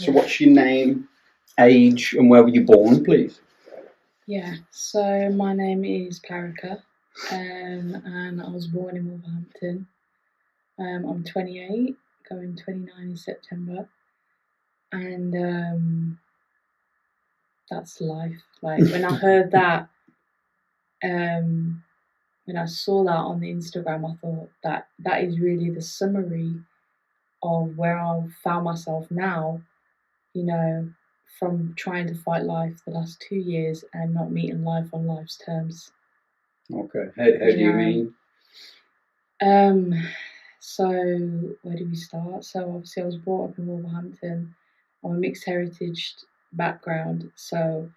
So what's your name, age, and where were you born, please? Yeah, so my name is Parikah, and I was born in Wolverhampton. I'm 28, going 29 in September, and that's life. Like when I heard that, when I saw that on the Instagram, I thought that is really the summary of where I've found myself now. You know, from trying to fight life the last 2 years and not meeting life on life's terms. Okay. How do you mean? So where do we start? So obviously I was brought up in Wolverhampton. I'm a mixed heritage background, so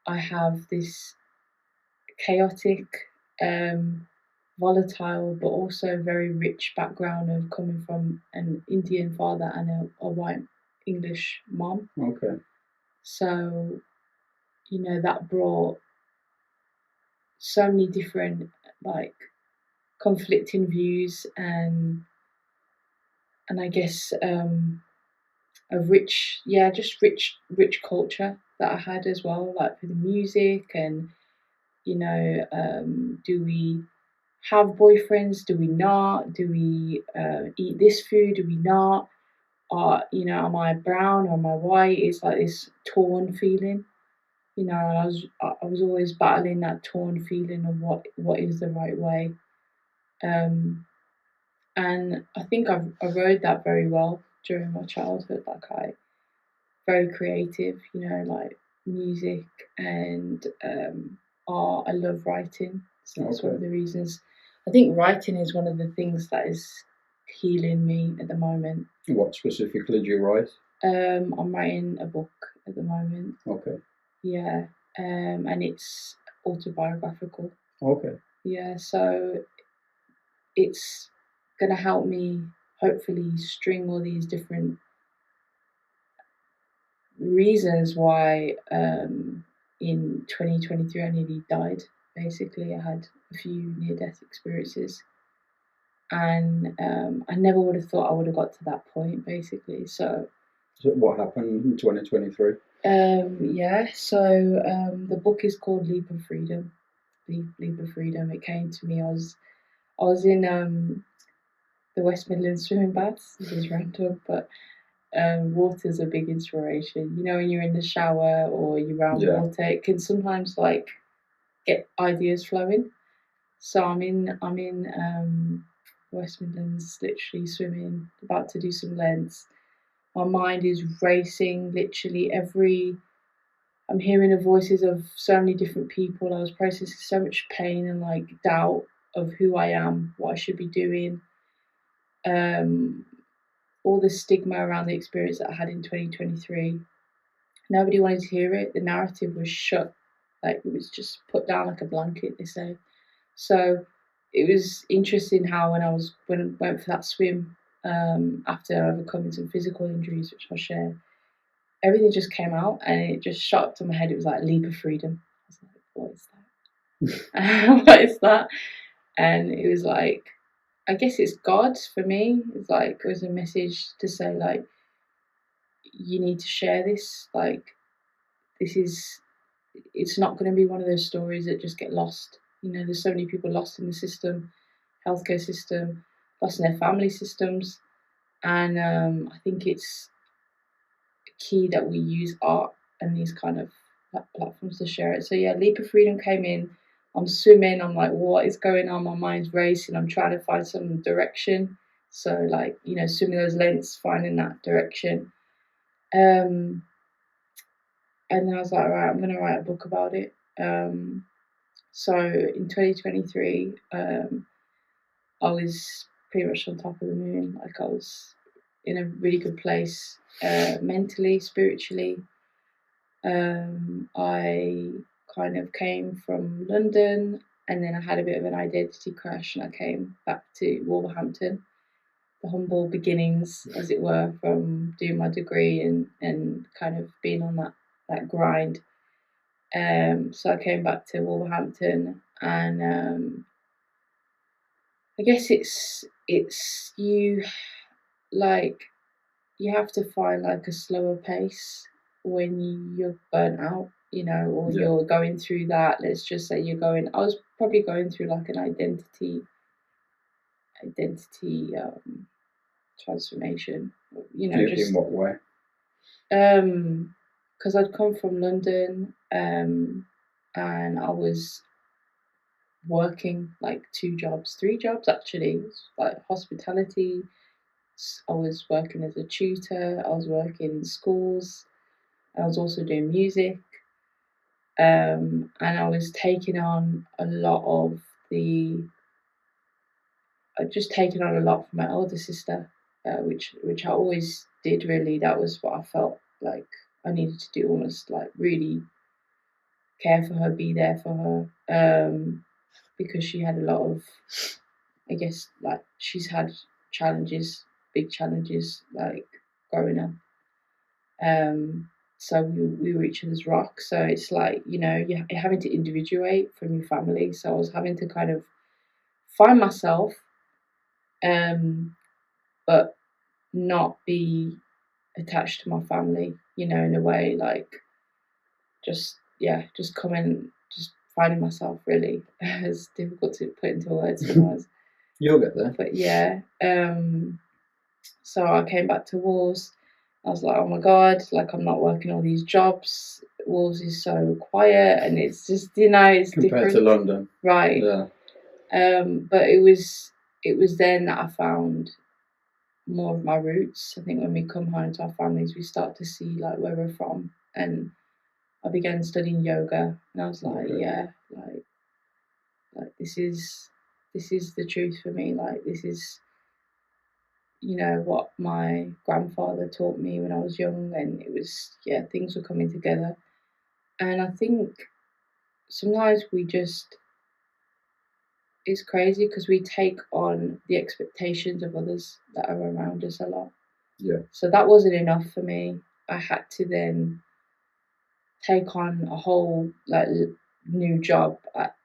I have this chaotic, volatile, but also very rich background of coming from an Indian father and a white English mom. Okay. So, that brought so many different, like, conflicting views and I guess a rich, just rich culture that I had as well, like with the music and do we have boyfriends? Do we not? Do we eat this food? Do we not? Am I brown or am I white? It's like this torn feeling. I was always battling that torn feeling of what is the right way. And I think I rode that very well during my childhood. Like very creative, like music and art. I love writing. So that's one of the reasons. I think writing is one of the things that is healing me at the moment. What specifically do you write? I'm writing a book at the moment. Okay. Yeah, and it's autobiographical. Okay. Yeah, so it's gonna help me hopefully string all these different reasons why in 2023 I nearly died. Basically, I had a few near-death experiences, and I never would have thought I would have got to that point. Basically, so what happened in 2023? The book is called Leap of Freedom. Leap of Freedom. It came to me. I was in the West Midlands swimming baths. This is random, but water's a big inspiration. When you're in the shower or you're around water, it can sometimes like get ideas flowing. So I'm in West Midlands, literally swimming, about to do some lengths. My mind is racing. Literally I'm hearing the voices of so many different people. I was processing so much pain and like doubt of who I am, what I should be doing. All the stigma around the experience that I had in 2023. Nobody wanted to hear it. The narrative was shut. Like it was just put down like a blanket, they say. So it was interesting how when I went for that swim, after overcoming some physical injuries, which I'll share, everything just came out and it just shot up to my head. It was like leap of freedom. I was like, what is that? What is that? And it was like, I guess it's God for me. It's like it was a message to say like, you need to share this. Like, it's not going to be one of those stories that just get lost. There's so many people lost in the system, healthcare system, lost in their family systems, and I think it's key that we use art and these kind of platforms to share it. So yeah, Leap of Freedom came in. I'm swimming. I'm like, what is going on? My mind's racing. I'm trying to find some direction. So like, swimming those lengths, finding that direction. And then I was like, right, I'm going to write a book about it. So in 2023, I was pretty much on top of the moon. Like I was in a really good place, mentally, spiritually. I kind of came from London, and then I had a bit of an identity crash, and I came back to Wolverhampton. The humble beginnings, as it were, from doing my degree and kind of being on that grind. So I came back to Wolverhampton, and I guess it's you, like, you have to find like a slower pace when you're burnt out, or Yeah. you're going through that. Let's just say I was probably going through like an identity transformation, In what way? Because I'd come from London, and I was working like 3 jobs actually, like hospitality. I was working as a tutor. I was working in schools. I was also doing music, and I was taking on a lot of the. I'd just taken on a lot from my older sister, which I always did. Really, that was what I felt like I needed to do. Almost like really care for her, be there for her, because she had a lot of, I guess, like she's had challenges, big challenges, like growing up. So we were each other's rock. So it's like, you're having to individuate from your family. So I was having to kind of find myself, but not be attached to my family, in a way, like just coming, just finding myself, really. It's difficult to put into words sometimes. You'll get there. But yeah, so I came back to Wolves. I was like, oh my God, like I'm not working all these jobs. Wolves is so quiet, and it's just, it's compared different to London, right? Yeah. But it was then that I found more of my roots. I think when we come home to our families, we start to see like where we're from, and I began studying yoga, and I was like, Okay. yeah, like this is the truth for me. Like this is, what my grandfather taught me when I was young, and it was, things were coming together. And I think sometimes it's crazy because we take on the expectations of others that are around us a lot. Yeah. So that wasn't enough for me. I had to then take on a whole like new job at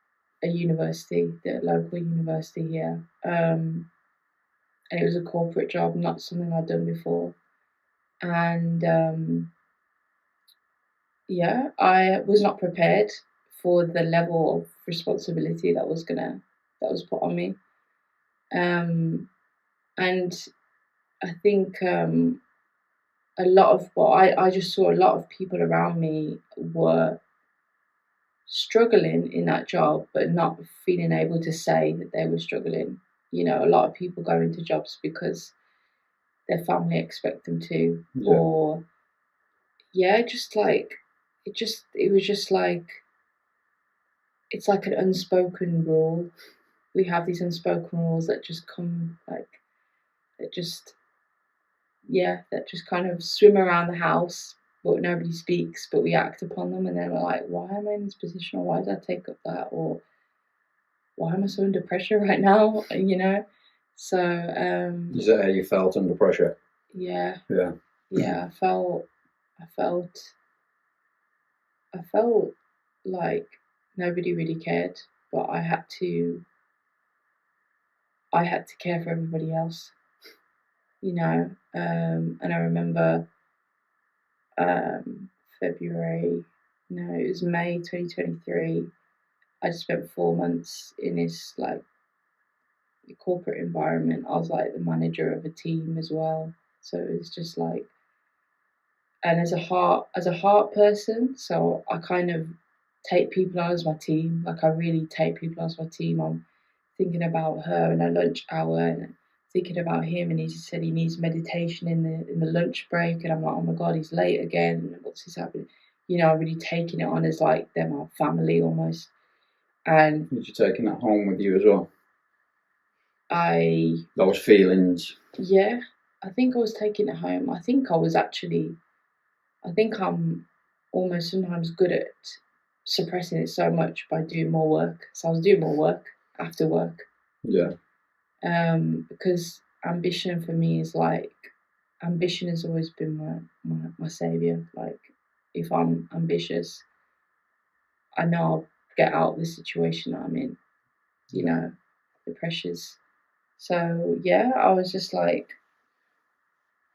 a university, the local university here. And it was a corporate job, not something I'd done before. And I was not prepared for the level of responsibility that was put on me. And I think a lot of I just saw a lot of people around me were struggling in that job, but not feeling able to say that they were struggling. A lot of people go into jobs because their family expect them to, or just like it was just like it's like an unspoken rule. We have these unspoken rules that just come like that just that just kind of swim around the house, but nobody speaks, but we act upon them, and then we're like, why am I in this position, or why did I take up that, or why am I so under pressure right now? So is that how you felt under pressure? Yeah. I felt like nobody really cared, but I had to care for everybody else, and I remember February, no, it was May 2023. I spent 4 months in this like corporate environment. I was like the manager of a team as well, so it was just like, and as a heart person, so I kind of take people on as my team. Like I really take people on as my team. I'm thinking about her in her lunch hour, and thinking about him, and he just said he needs meditation in the lunch break, and I'm like, oh my God, he's late again. What's this happening? I'm really taking it on as like they're my family almost. And was you taking that home with you as well? Those feelings. Yeah, I think I was taking it home. I think I'm almost sometimes good at suppressing it so much by doing more work. So I was doing more work after work. Yeah. Because ambition for me is like, ambition has always been my savior. Like, if I'm ambitious, I know I'll get out of the situation that I'm in, the pressures. So, I was just like,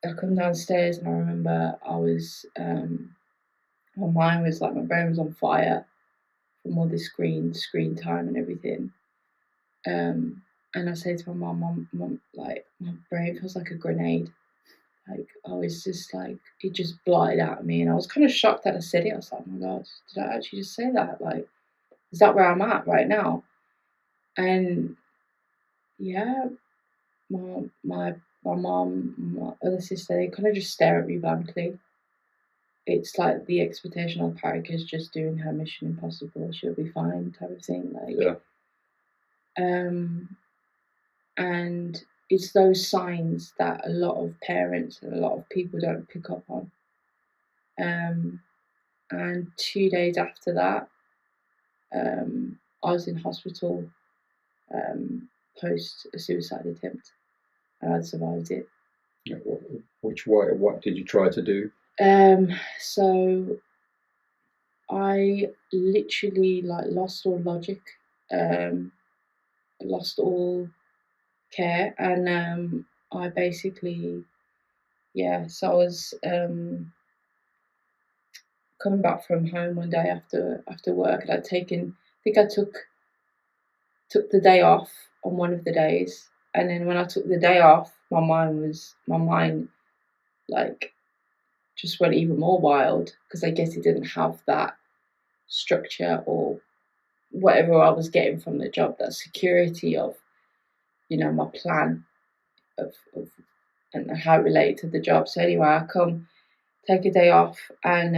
I come downstairs and I remember I was, my mind was like, my brain was on fire from all the screen time and everything. And I said to my mum, like, my brain feels like a grenade. Like, I was just like, it just blotted out of me. And I was kind of shocked that I said it. I was like, oh my God, did I actually just say that? Like, is that where I'm at right now? And yeah, my mom, my other sister, they kind of just stare at me blankly. It's like the expectation on Parikah is just doing her mission impossible. She'll be fine, type of thing. Like, Yeah. And it's those signs that a lot of parents and a lot of people don't pick up on. And 2 days after that, I was in hospital post a suicide attempt, and I'd survived it. Yeah, what did you try to do? So I literally like lost all logic, lost all care, and I basically, yeah. So I was coming back from home one day after work, and I think I took the day off on one of the days, and then when I took the day off, my mind like just went even more wild because I guess it didn't have that structure or whatever I was getting from the job, that security of, my plan of and how it related to the job. So anyway, I come take a day off, and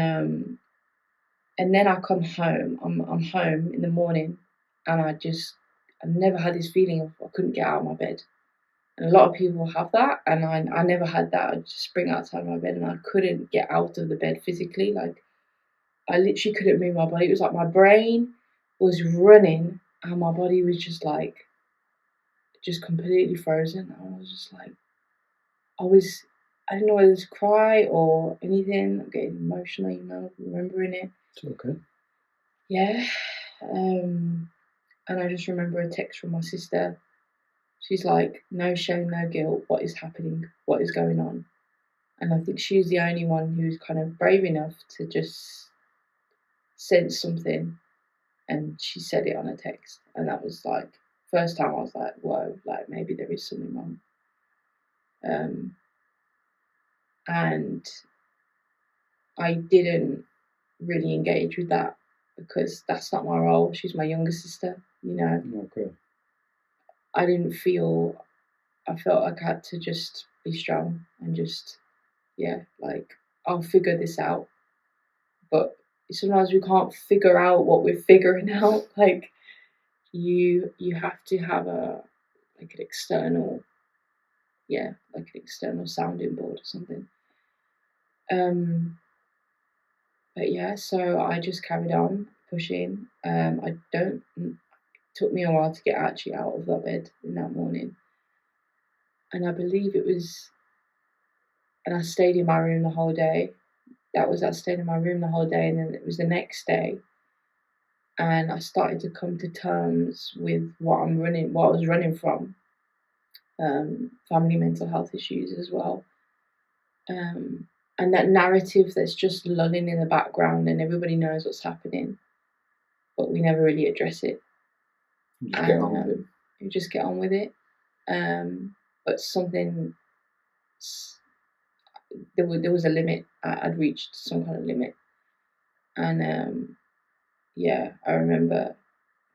then I come home. I'm home in the morning, and I never had this feeling of I couldn't get out of my bed. And a lot of people have that, and I never had that. I'd just spring outside my bed, and I couldn't get out of the bed physically. Like, I literally couldn't move my body. It was like my brain was running, and my body was just like, just completely frozen. I was just like, I didn't know whether to cry or anything. I'm getting emotional, remembering it. Okay. Yeah. And I just remember a text from my sister. She's like, no shame, no guilt. What is happening? What is going on? And I think she's the only one who's kind of brave enough to just sense something. And she said it on a text. And that was like, first time I was like, whoa, like maybe there is something wrong. And I didn't really engage with that because that's not my role. She's my younger sister, Okay. I felt like I had to just be strong and just, yeah, like, I'll figure this out. But sometimes we can't figure out what we're figuring out. Like, you have to have an external, sounding board or something. But yeah, so I just carried on pushing. It took me a while to get actually out of that bed in that morning. And I believe and I stayed in my room the whole day. I stayed in my room the whole day, and then it was the next day. And I started to come to terms with what I was running from, family mental health issues as well. And that narrative that's just lulling in the background and everybody knows what's happening, but we never really address it. You just get on with it. You just get on with it. But there was a limit. I'd reached some kind of limit. And I remember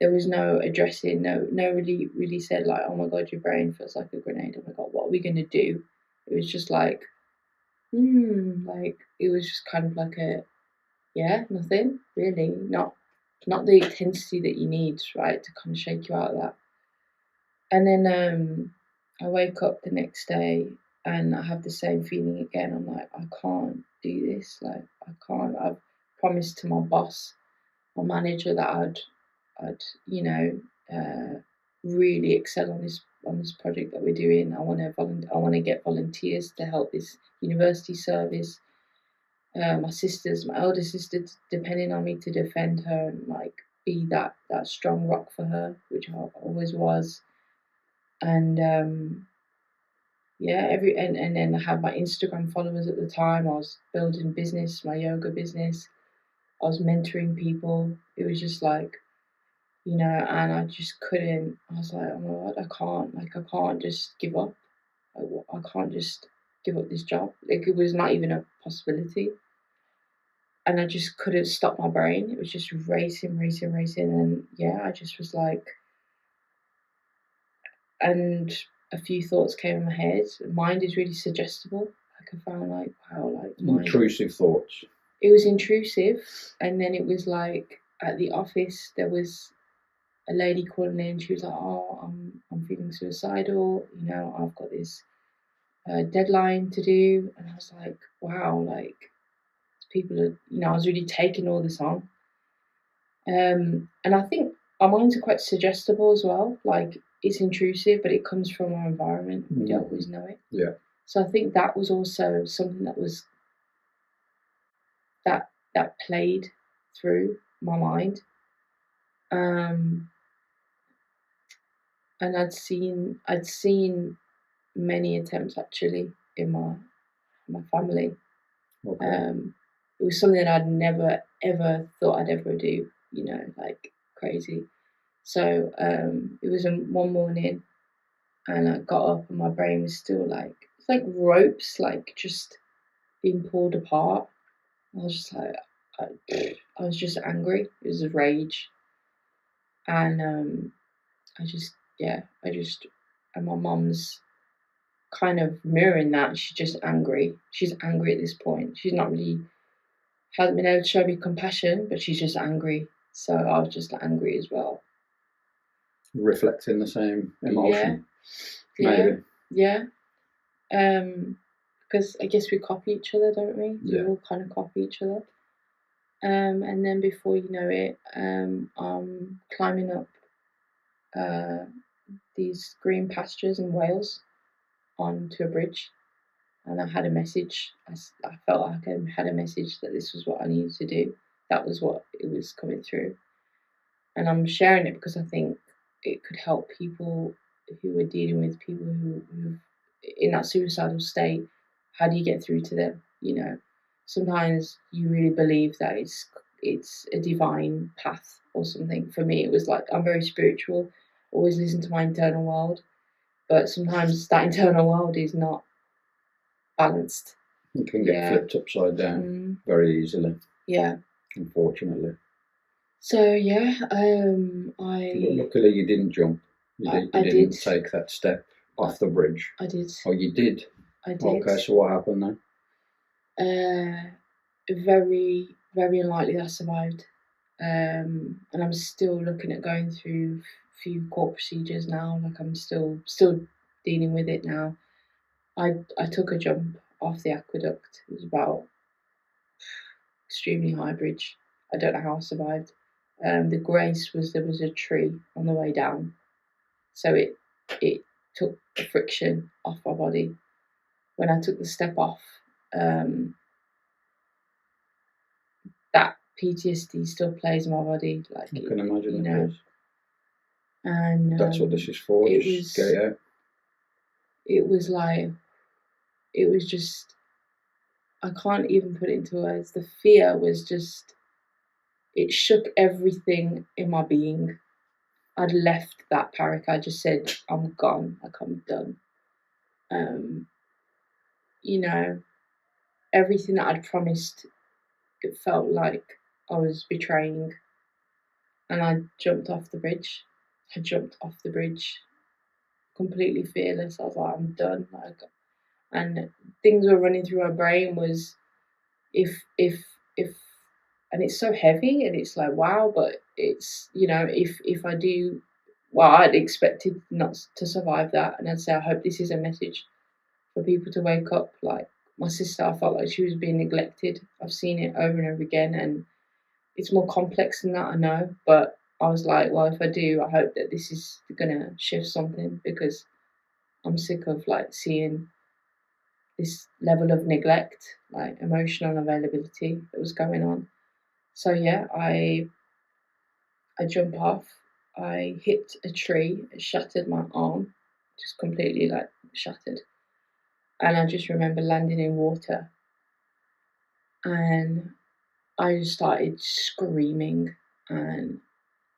there was no addressing, no really said like, oh my God, your brain feels like a grenade. Oh my God, what are we going to do? It was just like, like, it was just kind of like nothing really, not the intensity that you need, right, to kind of shake you out of that. And then I wake up the next day and I have the same feeling again. I'm like, I can't do this. Like, I can't. I've promised to my boss, my manager, that I'd really excel on this project that we're doing. I want to get volunteers to help this university service. My elder sister, depending on me to defend her and like be that strong rock for her, which I always was. And and then I had my Instagram followers at the time. I was building business, my yoga business. I was mentoring people. It was just like, and I just couldn't. I was like, oh my God, I can't just give up. I can't just give up this job. Like, it was not even a possibility. And I just couldn't stop my brain. It was just racing. And I just was like, and a few thoughts came in my head. Mind is really suggestible. Like, I found like, wow, like mind. Intrusive thoughts. It was intrusive. And then it was like at the office, there was a lady calling in. She was like, oh, I'm feeling suicidal. I've got this deadline to do. And I was like, wow, like people are, I was really taking all this on. And I think our minds are quite suggestible as well. Like, it's intrusive, but it comes from our environment. We don't always know it. Yeah. So I think that was also something that played through my mind. And I'd seen many attempts actually in my family. Okay. It was something that I'd never ever thought I'd ever do. Like crazy. So it was one morning, and I got up, and my brain was still like, it's like ropes, like just being pulled apart. I was just like, I was just angry. It was a rage, and and my mum's kind of mirroring that. She's just angry. She's angry at this point. She's not really hasn't been able to show me compassion, but she's just angry. So I was just angry as well. Reflecting the same emotion. Maybe. Yeah. Because I guess we copy each other, don't we? Yeah. We all kind of copy each other. And then before you know it, I'm climbing up these green pastures in Wales onto a bridge, and I had a message. I felt like I had a message that this was what I needed to do. That was what it was coming through, and I'm sharing it because I think it could help people who are dealing with people who in that suicidal state. How do you get through to them? Sometimes you really believe that it's a divine path or something. For me, it was like, I'm very spiritual, always listen to my internal world, but sometimes that internal world is not balanced. It can get flipped upside down very easily. Yeah. Unfortunately. So luckily you didn't jump. You didn't take that step off the bridge. I did. Oh, you did? I did. Okay, so what happened then? Very, very unlikely that I survived. And I'm still looking at going through a few court procedures now. Like, I'm still dealing with it now. I took a jump off the aqueduct. It was about extremely high bridge. I don't know how I survived. The grace was there was a tree on the way down, so it took the friction off my body. When I took the step off, that PTSD still plays in my body. Like, I can imagine. And that's what this is for. Just get it out. It was like, it was just, I can't even put it into words. The fear was just, it shook everything in my being. I'd left that Parikah. I just said, I'm gone. Like, I'm done. Everything that I'd promised, it felt like I was betraying. And I jumped off the bridge. Completely fearless. I was like, I'm done. And things were running through my brain was, if and it's so heavy, and it's like, wow, but it's, if I do, well, I'd expected not to survive that, and I'd say, I hope this is a message for people to wake up. Like, my sister, I felt like she was being neglected. I've seen it over and over again, and it's more complex than that, I know, but I was like, well, if I do, I hope that this is gonna shift something, because I'm sick of like seeing this level of neglect, like emotional availability that was going on. So I jump off. I hit a tree. It shattered my arm, just completely like shattered. And I just remember landing in water, and I just started screaming, and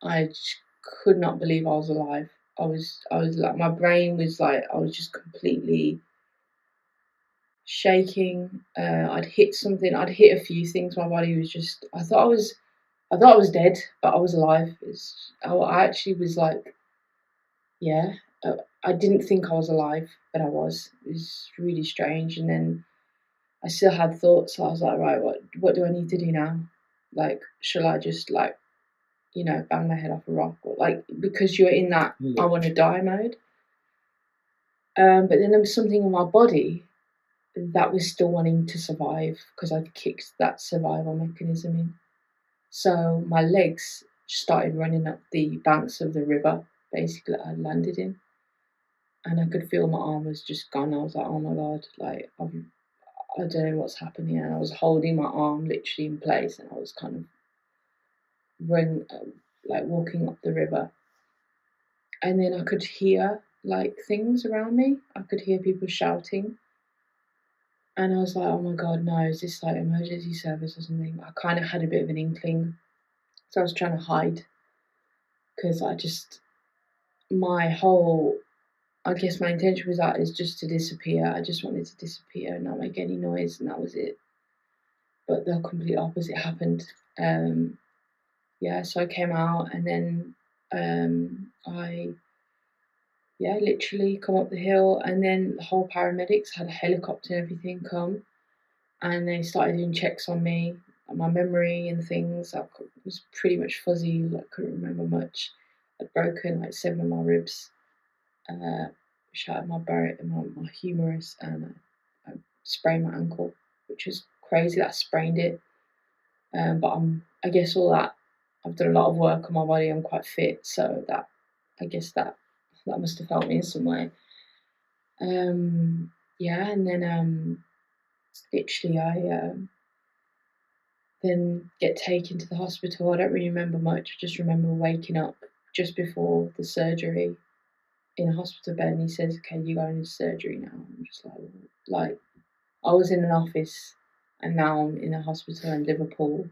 I just could not believe I was alive. I was like, my brain was like, I was just completely shaking. I'd hit something. I'd hit a few things. My body was just. I thought I was dead, but I was alive. I actually was like, yeah. I didn't think I was alive, but I was. It was really strange. And then I still had thoughts. So I was like, right, what do I need to do now? Like, shall I just like, bang my head off a rock? Or, like, because you're in that I want to die mode. But then there was something in my body that was still wanting to survive because I'd kicked that survival mechanism in. So my legs started running up the banks of the river, basically, I landed in. And I could feel my arm was just gone. I was like, oh my God, like, I don't know what's happening. And I was holding my arm literally in place, and I was kind of walking up the river. And then I could hear like things around me. I could hear people shouting. And I was like, oh my God, no, is this like emergency service or something? I kind of had a bit of an inkling. So I was trying to hide because I guess my intention was that is just to disappear. I just wanted to disappear and not make any noise, and that was it. But the complete opposite happened. So I came out, and then I literally come up the hill, and then the whole paramedics had a helicopter and everything come, and they started doing checks on me, my memory and things. I was pretty much fuzzy, like couldn't remember much. I'd broken like 7 of my ribs, shattered my humerus, and I sprained my ankle, which was crazy that I sprained it. But I guess all that, I've done a lot of work on my body. I'm quite fit, so that I guess that must have helped me in some way. And then literally I then get taken to the hospital. I don't really remember much. I just remember waking up just before the surgery in a hospital bed, and he says, "Okay, you're going into surgery now." I'm just like I was in an office, and now I'm in a hospital in Liverpool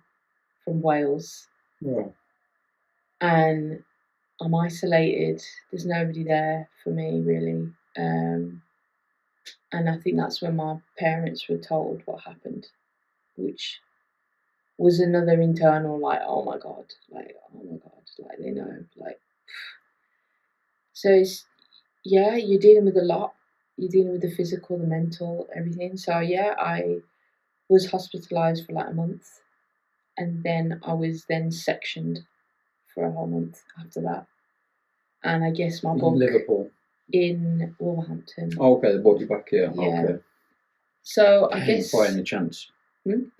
from Wales. Yeah. And I'm isolated. There's nobody there for me, really. And I think that's when my parents were told what happened, which was another internal, like, oh my God, like they know, like. So it's, you're dealing with a lot. You're dealing with the physical, the mental, everything. So I was hospitalised for like a month, and then I was then sectioned for a whole month after that. And I guess my book... In Liverpool? In Wolverhampton. Oh, okay, they brought you back here. Yeah. Okay. So I guess... by any chance?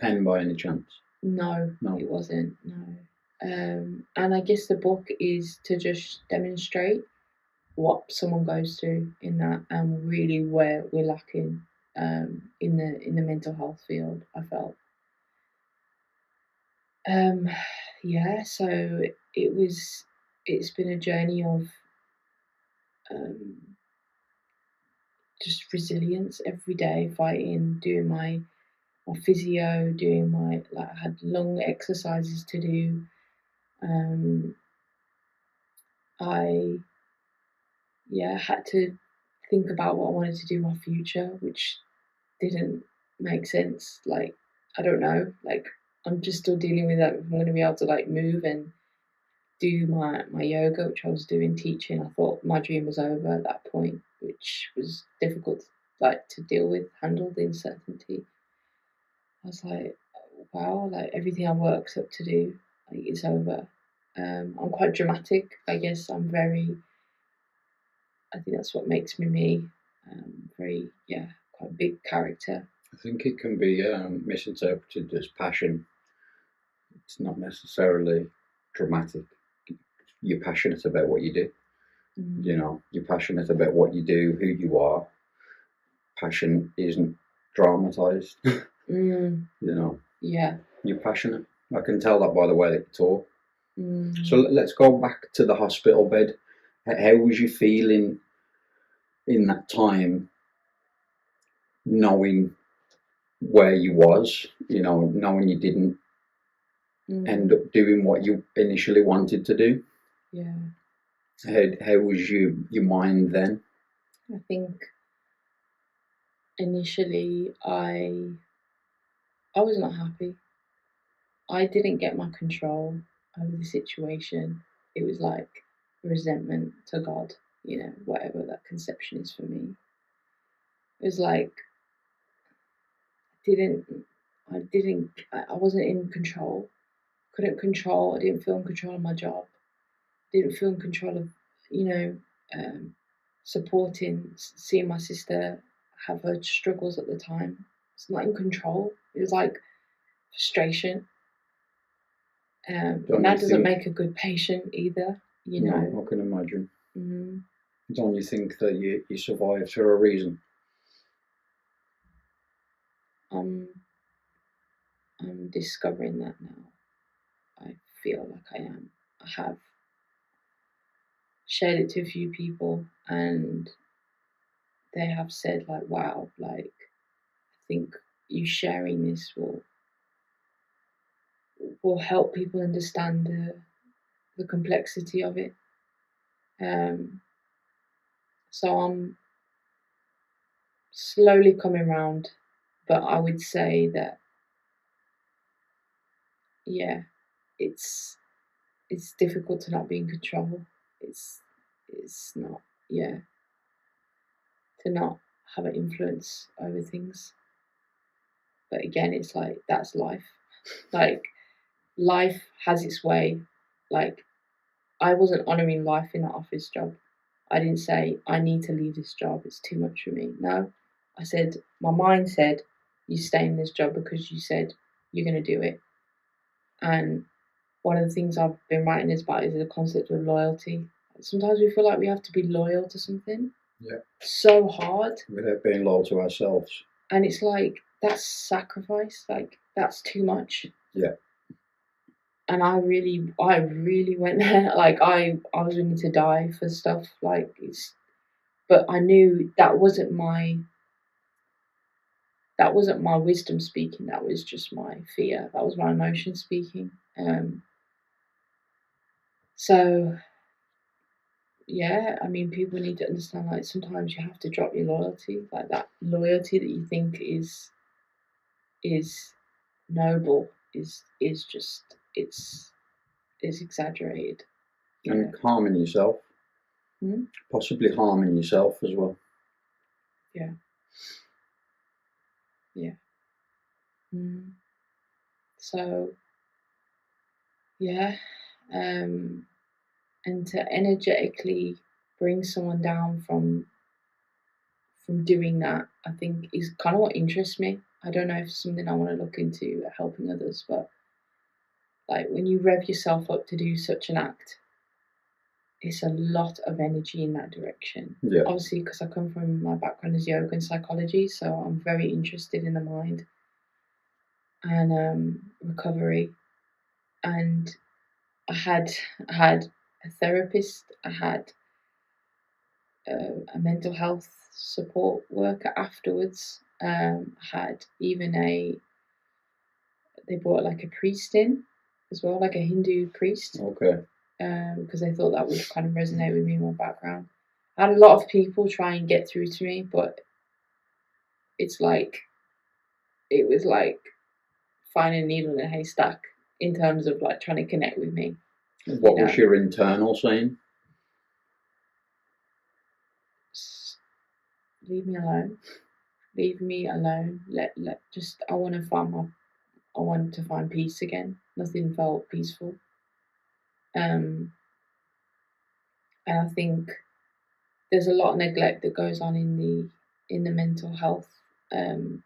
Pen by any chance? No, it wasn't, no. And I guess the book is to just demonstrate what someone goes through in that, and really where we're lacking in the mental health field, I felt. So it's been a journey of just resilience every day, fighting, doing my physio, doing my, like, I had long exercises to do. I had to think about what I wanted to do in my future, which didn't make sense. Like, I don't know, like, I'm just still dealing with that. If I'm going to be able to like move and do my yoga, which I was doing, teaching, I thought my dream was over at that point, which was difficult, like, to deal with, handle the uncertainty. I was like, wow, like, everything I worked up to do, like, it's over. I'm quite dramatic, I guess. I think that's what makes me me. Very, quite a big character. I think it can be misinterpreted as passion. It's not necessarily dramatic. You're passionate about what you do. You know, you're passionate about what you do, who you are. Passion isn't dramatized. You know. Yeah. You're passionate. I can tell that by the way that you talk. So let's go back to the hospital bed. How was you feeling in that time? knowing where you was, knowing you didn't end up doing what you initially wanted to do. Yeah. How was your mind then? I think initially I was not happy. I didn't get my control over the situation. It was like resentment to God, whatever that conception is for me. It was like I wasn't in control. I didn't feel in control of my job. Didn't feel in control of, seeing my sister have her struggles at the time. It's not in control. It was like frustration. And that doesn't make a good patient either, No, I can imagine. Mm-hmm. Don't you think that you survived for a reason? I'm discovering that now. I feel like I am. I have shared it to a few people and they have said like, wow, like I think you sharing this will help people understand the complexity of it. So I'm slowly coming around, but I would say that it's difficult to not be in control. It's not, to not have an influence over things. But again, it's like that's life. Like life has its way. Like I wasn't honouring life in that office job. I didn't say I need to leave this job. It's too much for me. No, I said my mind said you stay in this job because you said you're going to do it. And one of the things I've been writing is about is the concept of loyalty. Sometimes we feel like we have to be loyal to something. Yeah. So hard. Without being loyal to ourselves. And it's like that's sacrifice. Like that's too much. Yeah. And I really went there. Like I was willing to die for stuff. Like but I knew that wasn't my wisdom speaking. That was just my fear. That was my emotion speaking. So yeah, I mean, people need to understand. Like sometimes you have to drop your loyalty. Like that loyalty that you think is noble is just it's exaggerated. And harming yourself. Possibly harming yourself as well. Yeah. Yeah. So yeah, and to energetically bring someone down from doing that, I think is kind of what interests me. I don't know if it's something I want to look into helping others, but like when you rev yourself up to do such an act, it's a lot of energy in that direction. Yeah. Obviously, because I come from my background as yoga and psychology, so I'm very interested in the mind and recovery. And I had a therapist. I had a mental health support worker afterwards. Had even they brought like a priest in as well, like a Hindu priest. Okay. Because they thought that would kind of resonate with me in my background. I had a lot of people try and get through to me, but it was like finding a needle in a haystack in terms of like trying to connect with me. What was your internal saying? Leave me alone. Leave me alone. Let just I want to find peace again. Nothing felt peaceful. And I think there's a lot of neglect that goes on in the mental health, in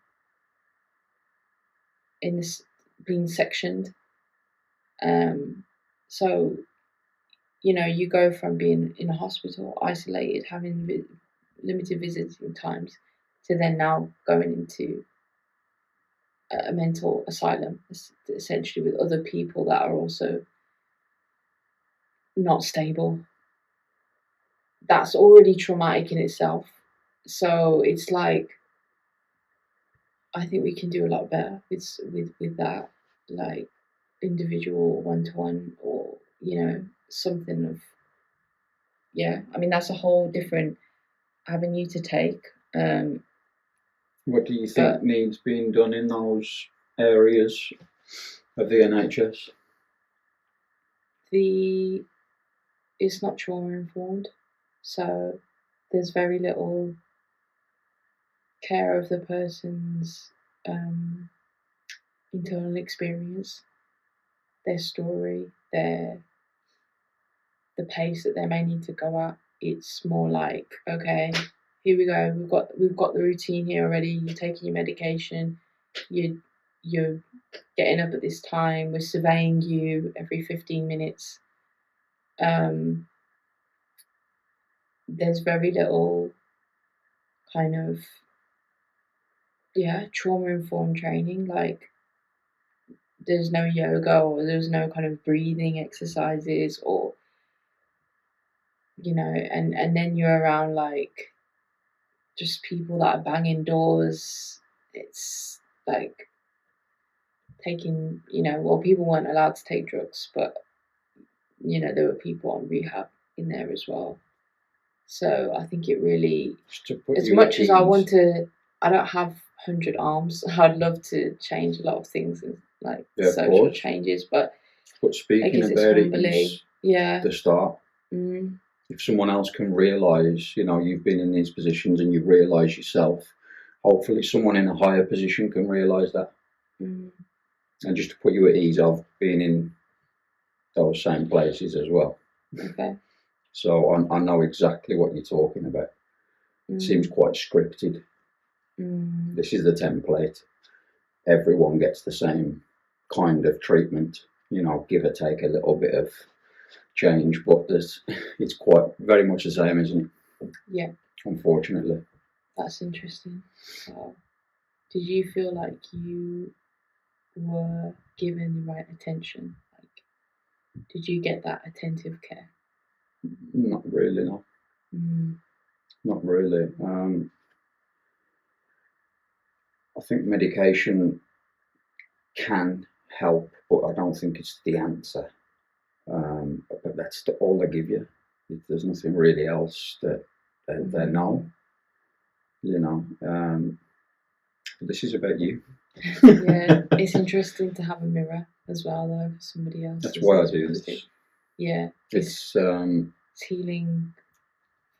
this being sectioned. So you go from being in a hospital, isolated, having limited visiting times, to then now going into a mental asylum, essentially with other people that are also not stable. That's already traumatic in itself. So it's like I think we can do a lot better with that, like individual one-to-one, or something of, I mean, that's a whole different avenue to take. What do you think needs being done in those areas of the NHS? It's not trauma informed, so there's very little care of the person's internal experience, their story, the pace that they may need to go at. It's more like, okay, here we go. We've got the routine here already. You're taking your medication. You're getting up at this time. We're surveying you every 15 minutes. There's very little kind of trauma-informed training. Like, there's no yoga, or there's no kind of breathing exercises, or and then you're around like just people that are banging doors. It's like taking, people weren't allowed to take drugs, but there were people on rehab in there as well. So I think it really, as much as I want to, I don't have 100 arms. I'd love to change a lot of things, and like social changes, but speaking about it is the start. If someone else can realise, you've been in these positions and you realise yourself, hopefully someone in a higher position can realise that. And just to put you at ease, I've been in those same places as well. Okay. So I know exactly what you're talking about. It seems quite scripted. This is the template. Everyone gets the same kind of treatment, give or take a little bit of change, but it's quite very much the same, isn't it? Yeah. Unfortunately. That's interesting. Did you feel like you were given the right attention? Like, did you get that attentive care? Not really, no. Not really. I think medication can help, but I don't think it's the answer. But that's all they give you. There's nothing really else that they know. But this is about you. Yeah, it's interesting to have a mirror as well, though, for somebody else. That's why I do this. Yeah, it's healing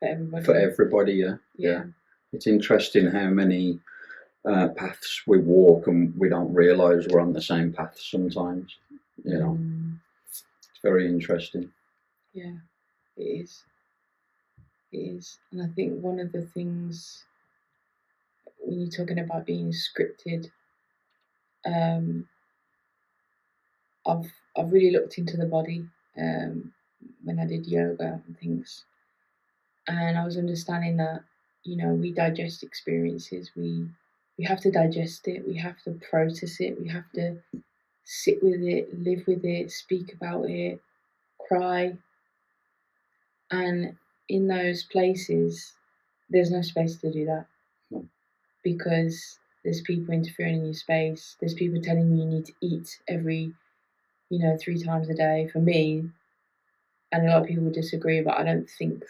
for everybody. For everybody, yeah. It's interesting how many paths we walk and we don't realise we're on the same path sometimes. It's very interesting. Yeah, it is. It is. And I think one of the things, when you're talking about being scripted, I've really looked into the body when I did yoga and things, and I was understanding that we digest experiences. We have to digest it. We have to process it. We have to sit with it, live with it, speak about it, cry. And in those places, there's no space to do that. Because there's people interfering in your space. There's people telling you need to eat every, 3 times a day. For me, and a lot of people disagree, but I don't think,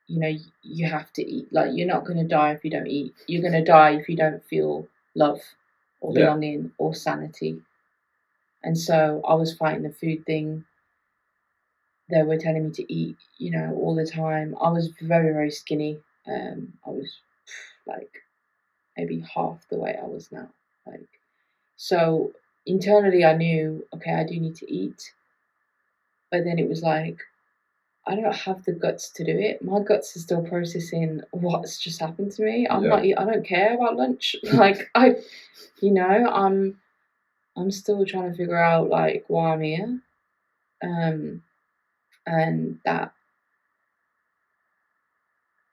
you have to eat. Like, you're not going to die if you don't eat. You're going to die if you don't feel love or belonging or sanity. And so I was fighting the food thing. They were telling me to eat, all the time. I was very, very skinny. I was like maybe half the way I was now. So internally I knew, okay, I do need to eat. But then it was like, I don't have the guts to do it. My guts are still processing what's just happened to me. I don't care about lunch. I'm still trying to figure out why I'm here. And that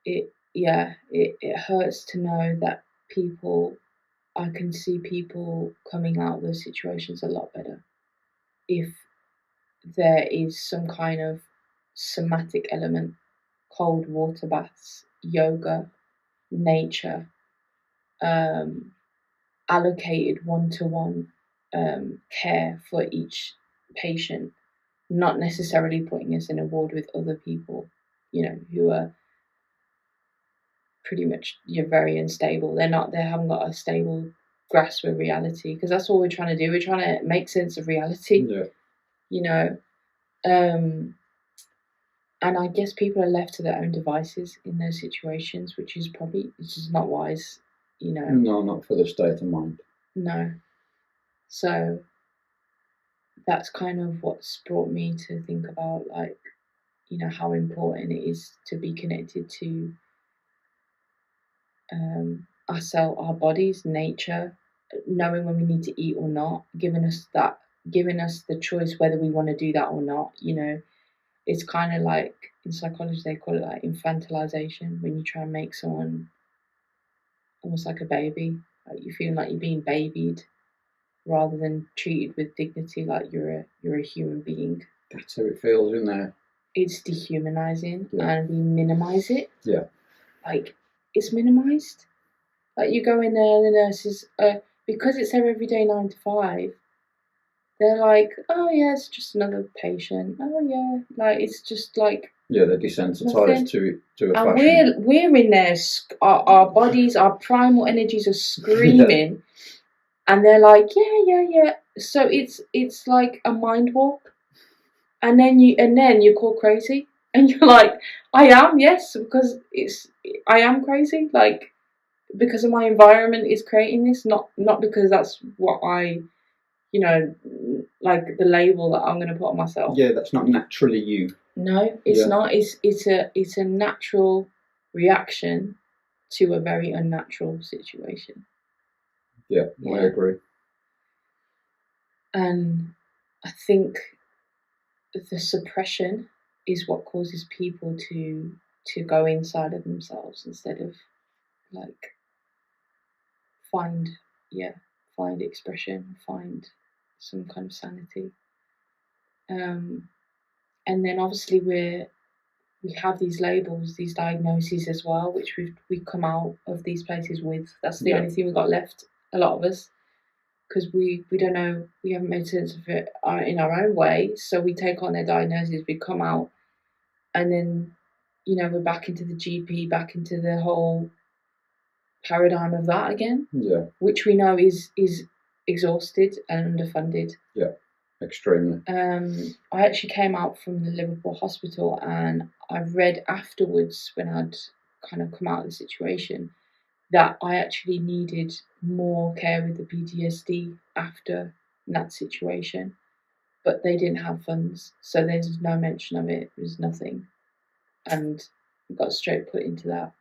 it hurts to know that I can see people coming out of those situations a lot better if there is some kind of somatic element, cold water baths, yoga, nature, allocated one-to-one care for each patient, not necessarily putting us in a ward with other people, who are pretty much very unstable. They haven't got a stable grasp of reality, because that's all we're trying to do. We're trying to make sense of reality. Yeah. And I guess people are left to their own devices in those situations, which is not wise, No, not for the state of mind. No. So that's kind of what's brought me to think about, like, how important it is to be connected to ourselves, our bodies, nature, knowing when we need to eat or not, giving us the choice whether we want to do that or not. It's kind of like, in psychology they call it like infantilization, when you try and make someone almost like a baby, like you feel like you're being babied rather than treated with dignity, like you're a human being. That's how it feels, isn't there? It's dehumanizing, and we minimize it. Yeah. Like, it's minimized. Like, you go in there and the nurses, because it's their everyday 9 to 5, they're like, oh yeah, it's just another patient. Oh yeah, like, it's just like, yeah, they're desensitized to a and fashion. we're in there. Our bodies, our primal energies are screaming, and they're like, yeah. So it's like a mind warp, and then you call crazy, and you're like, I am, yes, because I am crazy, like, because of my environment is creating this, not because that's what I, like the label that I'm going to put on myself. Yeah, that's not naturally you. No, it's not. It's a natural reaction to a very unnatural situation. Yeah, I agree. And I think the suppression is what causes people to go inside of themselves instead of, like, find expression, find some kind of sanity. And then obviously we have these labels, these diagnoses as well, which we come out of these places with. That's the only thing we've got left, a lot of us, because we don't know, we haven't made sense of it in our own way. So we take on their diagnoses, we come out, and then we're back into the GP, back into the whole paradigm of that again. Yeah. Which we know is exhausted and underfunded. Yeah, extremely. I actually came out from the Liverpool hospital, and I read afterwards, when I'd kind of come out of the situation, that I actually needed more care with the PTSD after that situation, but they didn't have funds, so there's no mention of it. There's nothing, and got straight put into that.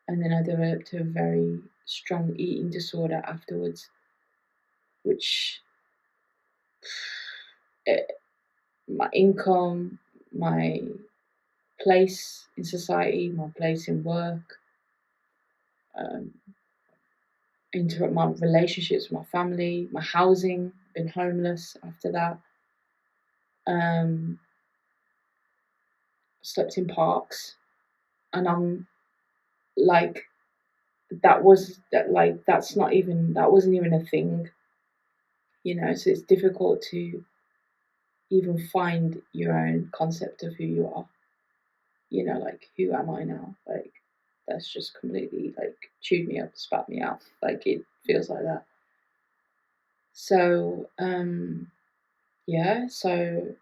And then I developed a very strong eating disorder afterwards, which my income, my place in society, my place in work, interrupt my relationships with my family, my housing, been homeless after that. Slept in parks, and I'm like, that wasn't even a thing, so it's difficult to even find your own concept of who you are, like, who am I now? Like, that's just completely, like, chewed me up, spat me out, like, it feels like that. So so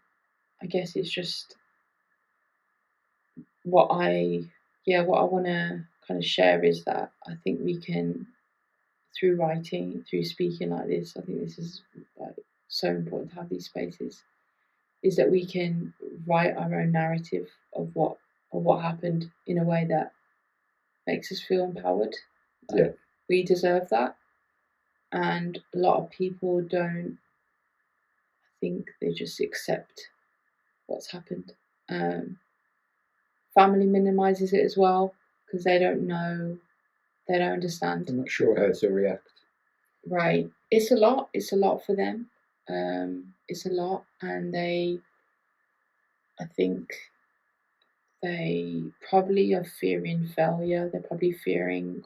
I guess it's just what I want to kind of share is that I think we can, through writing, through speaking like this, I think this is, like, so important to have these spaces, is that we can write our own narrative of what happened in a way that makes us feel empowered. Like, we deserve that. And a lot of people don't. I think they just accept what's happened. Family minimizes it as well, because they don't know, they don't understand. I'm not sure how to react. Right. It's a lot. It's a lot for them. It's a lot, and I think they probably are fearing failure. They're probably fearing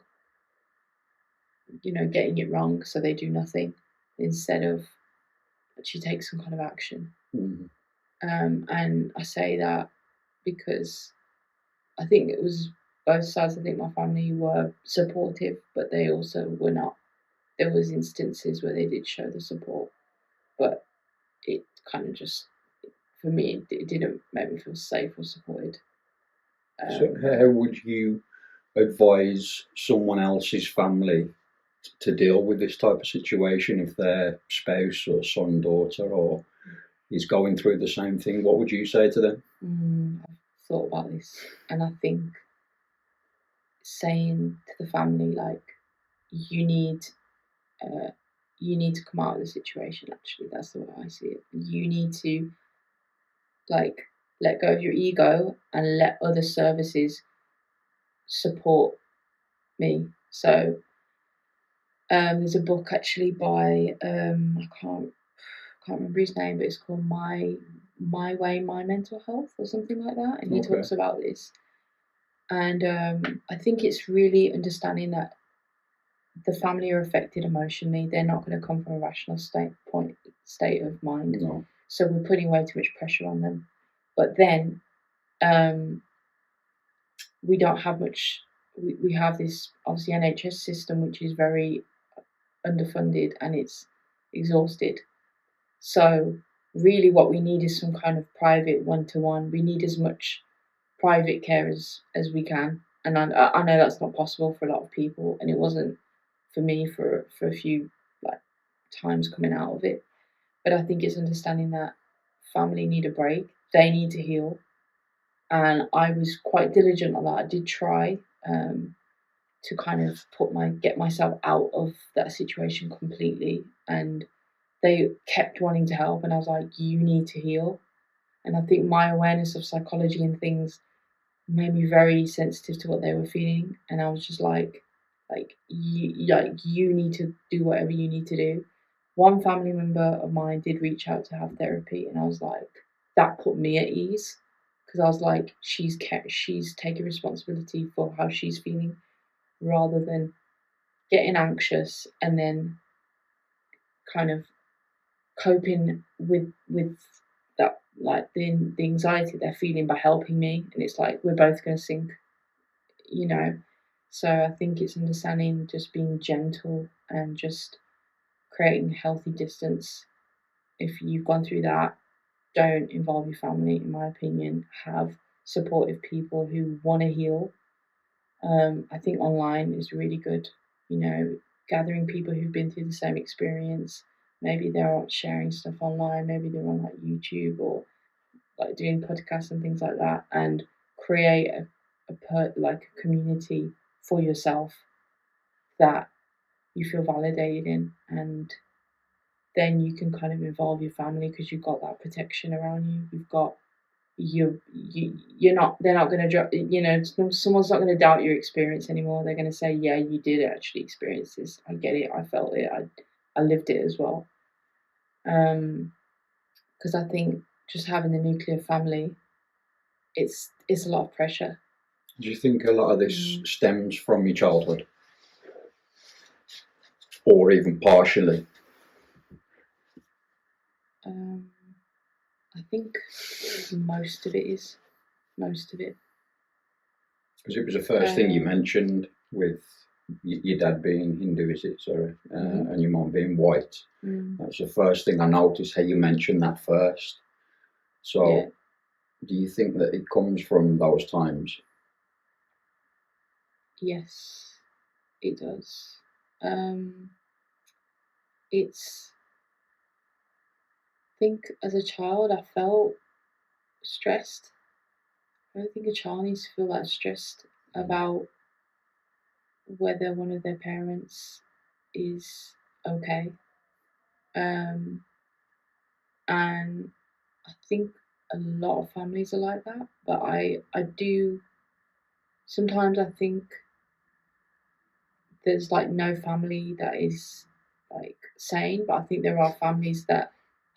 getting it wrong, so they do nothing instead of actually take some kind of action. And I say that because I think it was both sides. I think my family were supportive, but they also were not. There was instances where they did show the support, but it kind of just, for me, it didn't make me feel safe or supported. So how would you advise someone else's family to deal with this type of situation if their spouse or son, daughter, or is going through the same thing? What would you say to them? I've thought about this, and I think saying to the family, like, you need to come out of the situation. Actually, that's the way I see it. You need to, like, let go of your ego and let other services support me. So there's a book actually by I can't remember his name, but it's called My Way, My Mental Health or something like that, and he talks about this. And I think it's really understanding that the family are affected emotionally. They're not going to come from a rational state of mind. No. So we're putting way too much pressure on them. But then we don't have much. We have this obviously NHS system which is very underfunded and it's exhausted. So really what we need is some kind of private one-to-one. We need as much private care as we can. And I know that's not possible for a lot of people, and it wasn't for me for a few times coming out of it. But I think it's understanding that family need a break. They need to heal. And I was quite diligent on that. I did try to kind of get myself out of that situation completely. And they kept wanting to help, and I was like, you need to heal. And I think my awareness of psychology and things made me very sensitive to what they were feeling. And I was just like you need to do whatever you need to do. One family member of mine did reach out to have therapy, and I was like, that put me at ease, because I was like, she's taking responsibility for how she's feeling, rather than getting anxious and then kind of coping with that, like the anxiety they're feeling by helping me, and it's like we're both going to sink, So I think it's understanding, just being gentle and just creating healthy distance. If you've gone through that, don't involve your family, in my opinion. Have supportive people who want to heal. I think online is really good, gathering people who've been through the same experience. Maybe they're sharing stuff online, maybe they're on like YouTube or like doing podcasts and things like that, and create a community for yourself that you feel validated in, and then you can kind of involve your family because you've got that protection around you. You've got they're not going to someone's not going to doubt your experience anymore. They're going to say, yeah, you did actually experience this. I get it. I felt it. I lived it as well. Because I think just having the nuclear family, it's a lot of pressure. Do you think a lot of this stems from your childhood, or even partially? I think most of it is. Most of it. Because it was the first thing you mentioned, with your dad being Hindu, is it? Sorry, and your mum being white. That's the first thing I noticed, how you mentioned that first. So, do you think that it comes from those times? Yes, it does. It's. I think as a child, I felt stressed. I don't think a child needs to feel that stressed about whether one of their parents is okay. And I think a lot of families are like that, but I do sometimes I think there's like no family that is like sane, but I think there are families that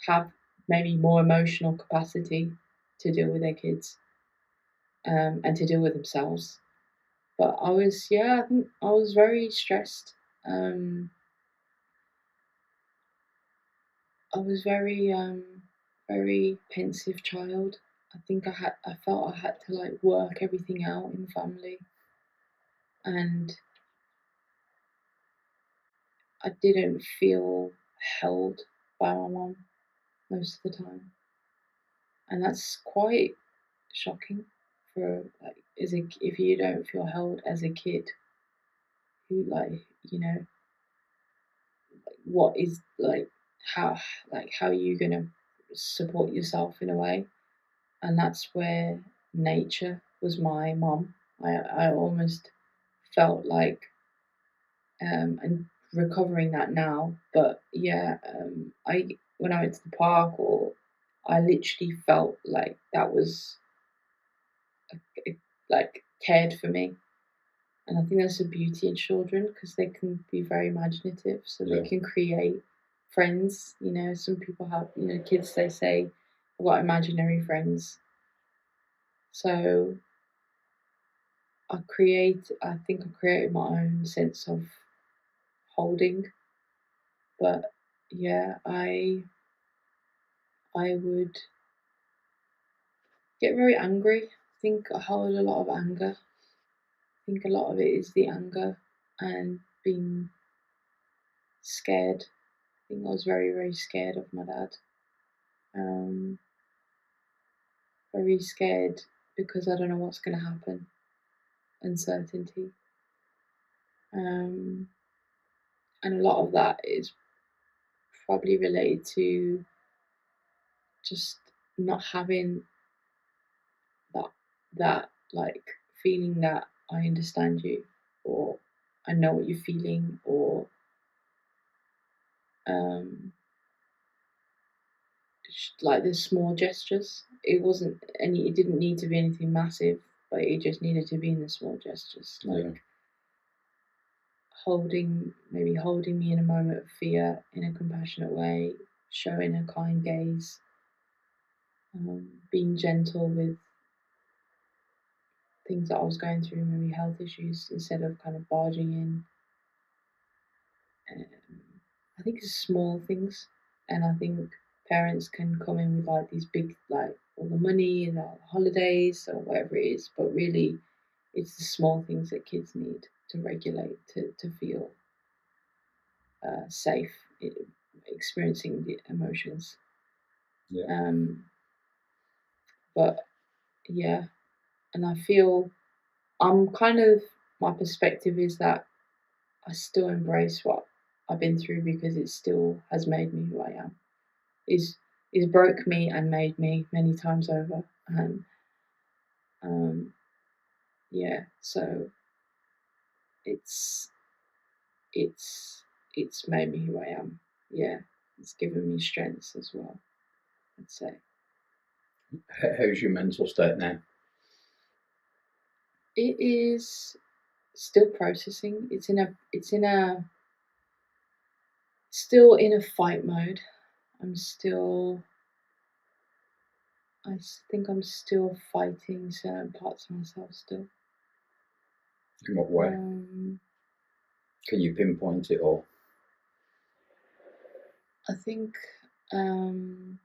have maybe more emotional capacity to deal with their kids and to deal with themselves. But I think I was very stressed, I was very pensive child. I think I felt I had to like work everything out in the family, and I didn't feel held by my mum most of the time, and that's quite shocking for like if you don't feel held as a kid, who what is how how are you gonna support yourself in a way, and that's where nature was my mum. I almost felt like and recovering that now, but yeah, I when I went to the park, or I literally felt like that was like cared for me. And I think that's the beauty in children, because they can be very imaginative, so they can create friends. Some people have, kids, they say, I've got imaginary friends. So I think I created my own sense of holding. But yeah, I would get very angry. I think I hold a lot of anger. I think a lot of it is the anger and being scared. I think I was very, very scared of my dad. Um, Very scared because I don't know what's going to happen. Uncertainty. And a lot of that is probably related to just not having that like feeling that I understand you, or I know what you're feeling, or um, like the small gestures. It didn't need to be anything massive, but it just needed to be in the small gestures, like maybe holding me in a moment of fear in a compassionate way, showing a kind gaze, being gentle with things that I was going through, maybe health issues, instead of kind of barging in. I think it's small things, and I think parents can come in with like these big, like all the money and the holidays or whatever it is, but really it's the small things that kids need to regulate, to feel safe experiencing the emotions. But yeah, and I feel I'm kind of, my perspective is that I still embrace what I've been through, because it still has made me who I am. Is broke me and made me many times over, and yeah, so it's it's made me who I am. Yeah, it's given me strengths as well, I'd say. How's your mental state now? It is still processing. Still in a fight mode. I think I'm still fighting certain parts of myself still. In what way? Can you pinpoint it all? I think I'm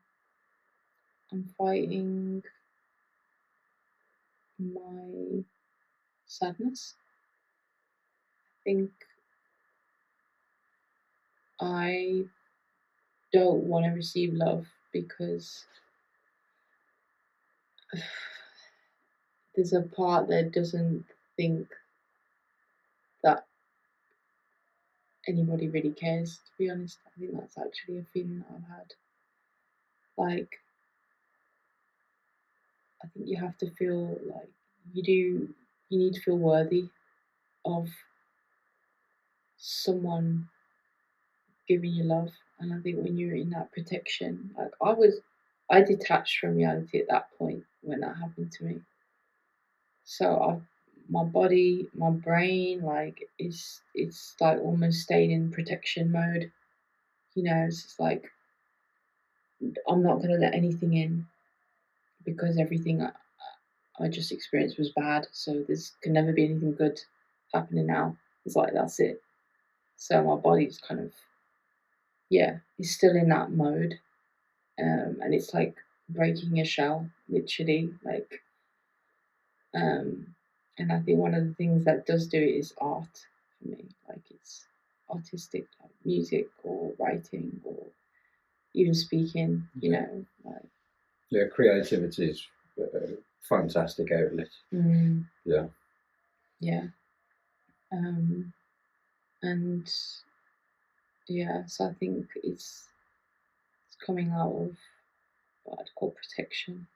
fighting my sadness. I think I don't want to receive love because there's a part that doesn't think that anybody really cares, to be honest. I think that's actually a feeling that I've had. Like, I think you have to feel like you need to feel worthy of someone giving you love. And I think when you're in that protection, like I detached from reality at that point when that happened to me. So my body, my brain, like it's like almost stayed in protection mode. It's just like I'm not gonna let anything in, because everything I just experienced was bad. So there's can never be anything good happening now. It's like that's it. So my body's kind of, it's still in that mode. And it's like breaking a shell, literally. Like, and I think one of the things that does do it is art for me. Like, it's artistic, like music or writing or even speaking, you know. Like, creativity is a fantastic outlet. Yeah. Yeah. And so I think it's coming out of what I'd call protection.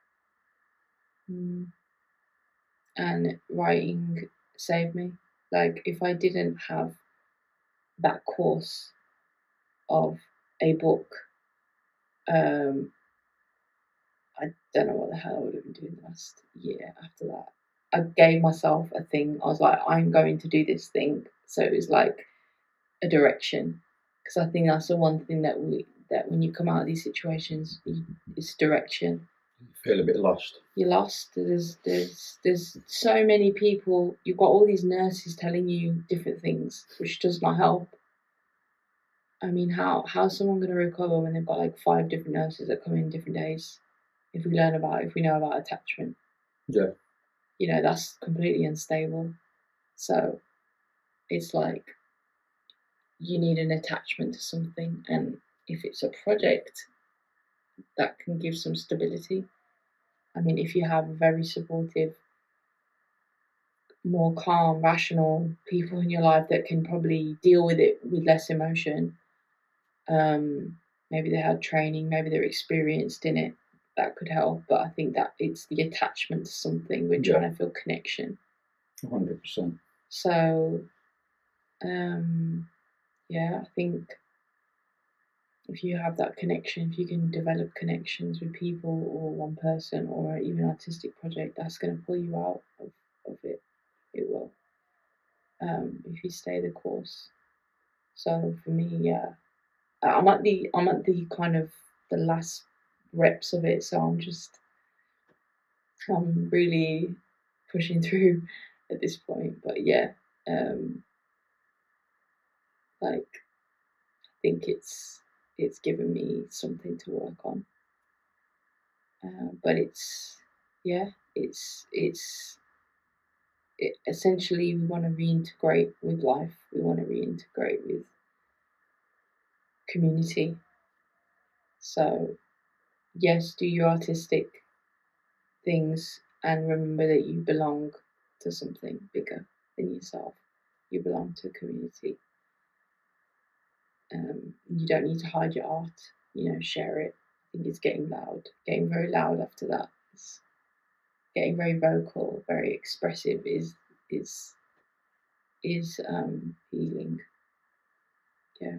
And writing saved me. Like, if I didn't have that course of a book, I don't know what the hell I would have been doing the last year after that. I gave myself a thing. I was like, I'm going to do this thing. So it was like a direction. Because I think that's the one thing that when you come out of these situations, it's direction. You feel a bit lost. You're lost. There's so many people. You've got all these nurses telling you different things, which does not help. I mean, how's someone going to recover when they've got like 5 different nurses that come in different days? If we know about attachment, that's completely unstable. So it's like you need an attachment to something, and if it's a project, that can give some stability. I mean, if you have very supportive, more calm, rational people in your life that can probably deal with it with less emotion, maybe they had training, maybe they're experienced in it, that could help. But I think that it's the attachment to something. We're trying to feel connection. 100%. So, I think if you have that connection, if you can develop connections with people or one person or even an artistic project, that's going to pull you out of it. It will. If you stay the course. So for me, I'm at the kind of the last reps of it, so I'm really pushing through at this point. But like, I think it's given me something to work on. But essentially we want to reintegrate with life. We want to reintegrate with community. So yes, do your artistic things and remember that you belong to something bigger than yourself. You belong to a community. You don't need to hide your art, share it. I think it's getting very loud after that. It's getting very vocal, very expressive is healing. Yeah.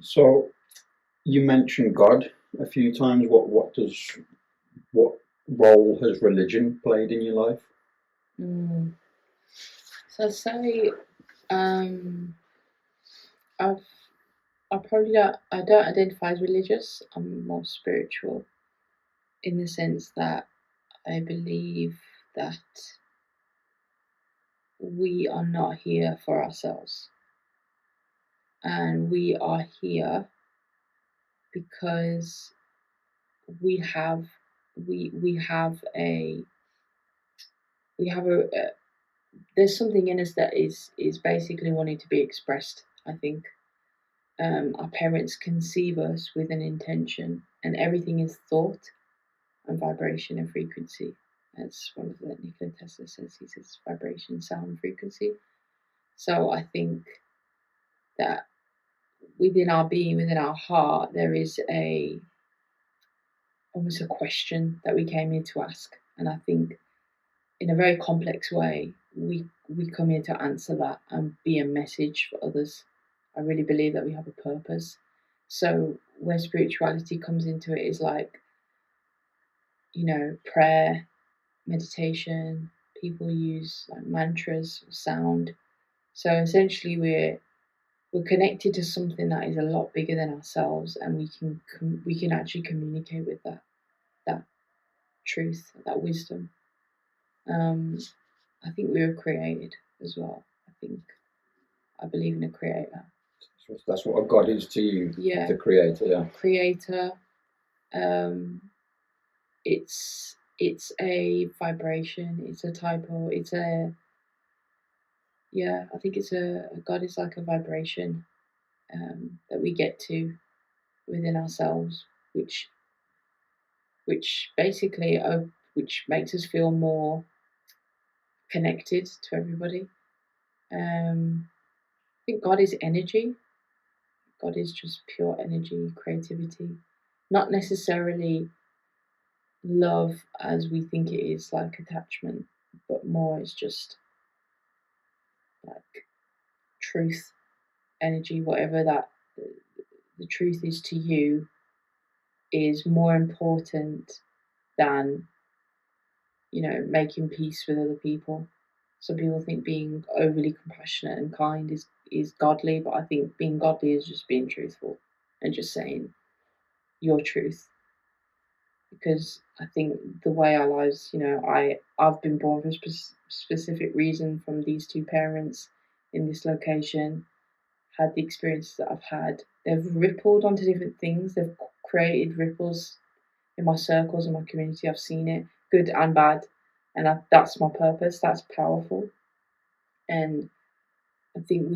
So you mentioned God a few times. What role has religion played in your life? So I'd say I don't identify as religious. I'm more spiritual, in the sense that I believe that we are not here for ourselves, and we are here because we have a there's something in us that is basically wanting to be expressed. I think our parents conceive us with an intention, and everything is thought and vibration and frequency. That's one of the Nikola Tesla says. He says vibration, sound, frequency. So I think that within our being, within our heart, there is almost a question that we came here to ask. And I think in a very complex way, we come here to answer that and be a message for others. I really believe that we have a purpose. So where spirituality comes into it is like, prayer, meditation. People use like mantras, sound. So essentially, we're connected to something that is a lot bigger than ourselves, and we can actually communicate with that truth, that wisdom. I think we were created as well. I believe in a creator. That's what a God is to you. Yeah. The creator. Yeah. Creator. It's a vibration. It's a type of. It's a. Yeah, I think it's a God is like a vibration that we get to within ourselves, which basically which makes us feel more connected to everybody. I think God is energy. God is just pure energy, creativity, not necessarily love as we think it is, like attachment, but more it's just like truth, energy, whatever that the truth is to you is more important than, making peace with other people. Some people think being overly compassionate and kind is godly, but I think being godly is just being truthful and just saying your truth. Because I think the way our lives, I've been born for a specific reason from these two parents in this location, had the experiences that I've had. They've rippled onto different things. They've created ripples in my circles, in my community. I've seen it, good and bad. And that's my purpose. That's powerful. And I think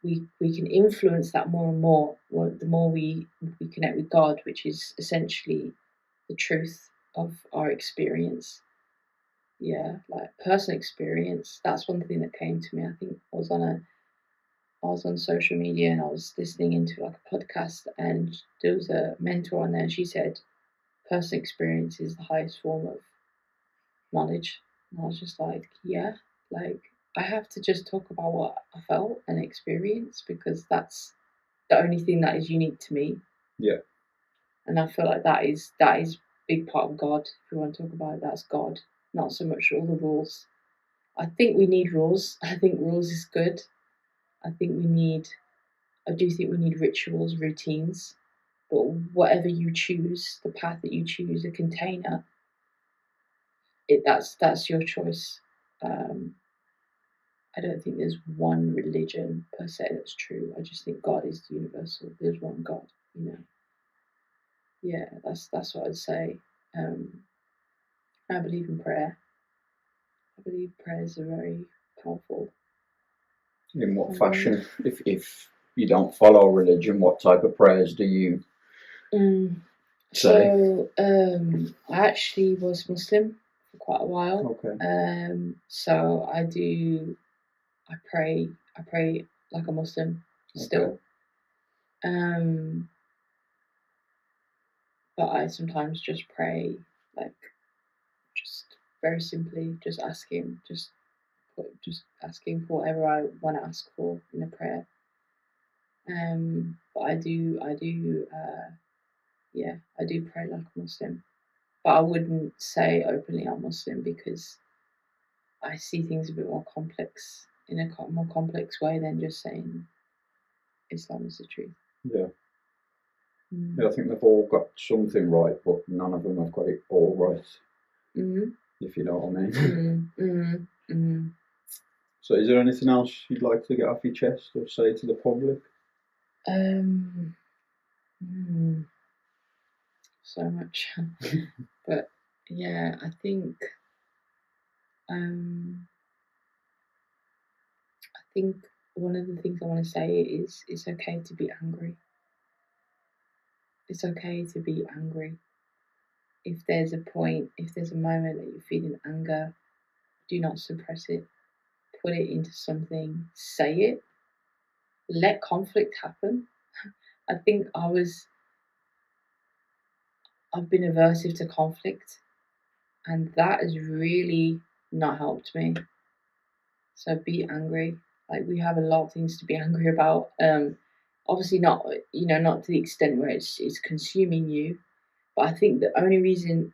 we can influence that more and more. The more we connect with God, which is essentially the truth of our experience. Yeah, like personal experience. That's one thing that came to me. I think I was on social media and I was listening into like a podcast, and there was a mentor on there, and she said personal experience is the highest form of knowledge. And I was just like, yeah, like I have to just talk about what I felt and experienced because that's the only thing that is unique to me. Yeah. And I feel like that is a big part of God. If we want to talk about it, that's God, not so much all the rules. I think we need rules. I think rules is good. I do think we need rituals, routines. But whatever you choose, the path that you choose, a container, that's your choice. I don't think there's one religion per se that's true. I just think God is universal. There's one God, Yeah, that's what I'd say. I believe in prayer. I believe prayers are very powerful. In what fashion? If you don't follow religion, what type of prayers do you say? So I actually was Muslim for quite a while. Okay. So I pray like a Muslim still. Okay. But I sometimes just pray like just very simply, just asking for whatever I want to ask for in a prayer. But I do pray like a Muslim. But I wouldn't say openly I'm Muslim because I see things a bit more complex, in a more complex way than just saying Islam is the truth. Yeah. Yeah, I think they've all got something right, but none of them have got it all right. Mm-hmm. If you know what I mean. Mm-hmm. Mm-hmm. Mm-hmm. So, is there anything else you'd like to get off your chest or say to the public? So much, but yeah, I think one of the things I want to say is it's okay to be angry. It's okay to be angry. If there's a moment that you're feeling anger, do not suppress it. Put it into something. Say it. Let conflict happen. I think I've been aversive to conflict, and that has really not helped me. So be angry. Like, we have a lot of things to be angry about. Obviously not to the extent where it's consuming you. But I think the only reason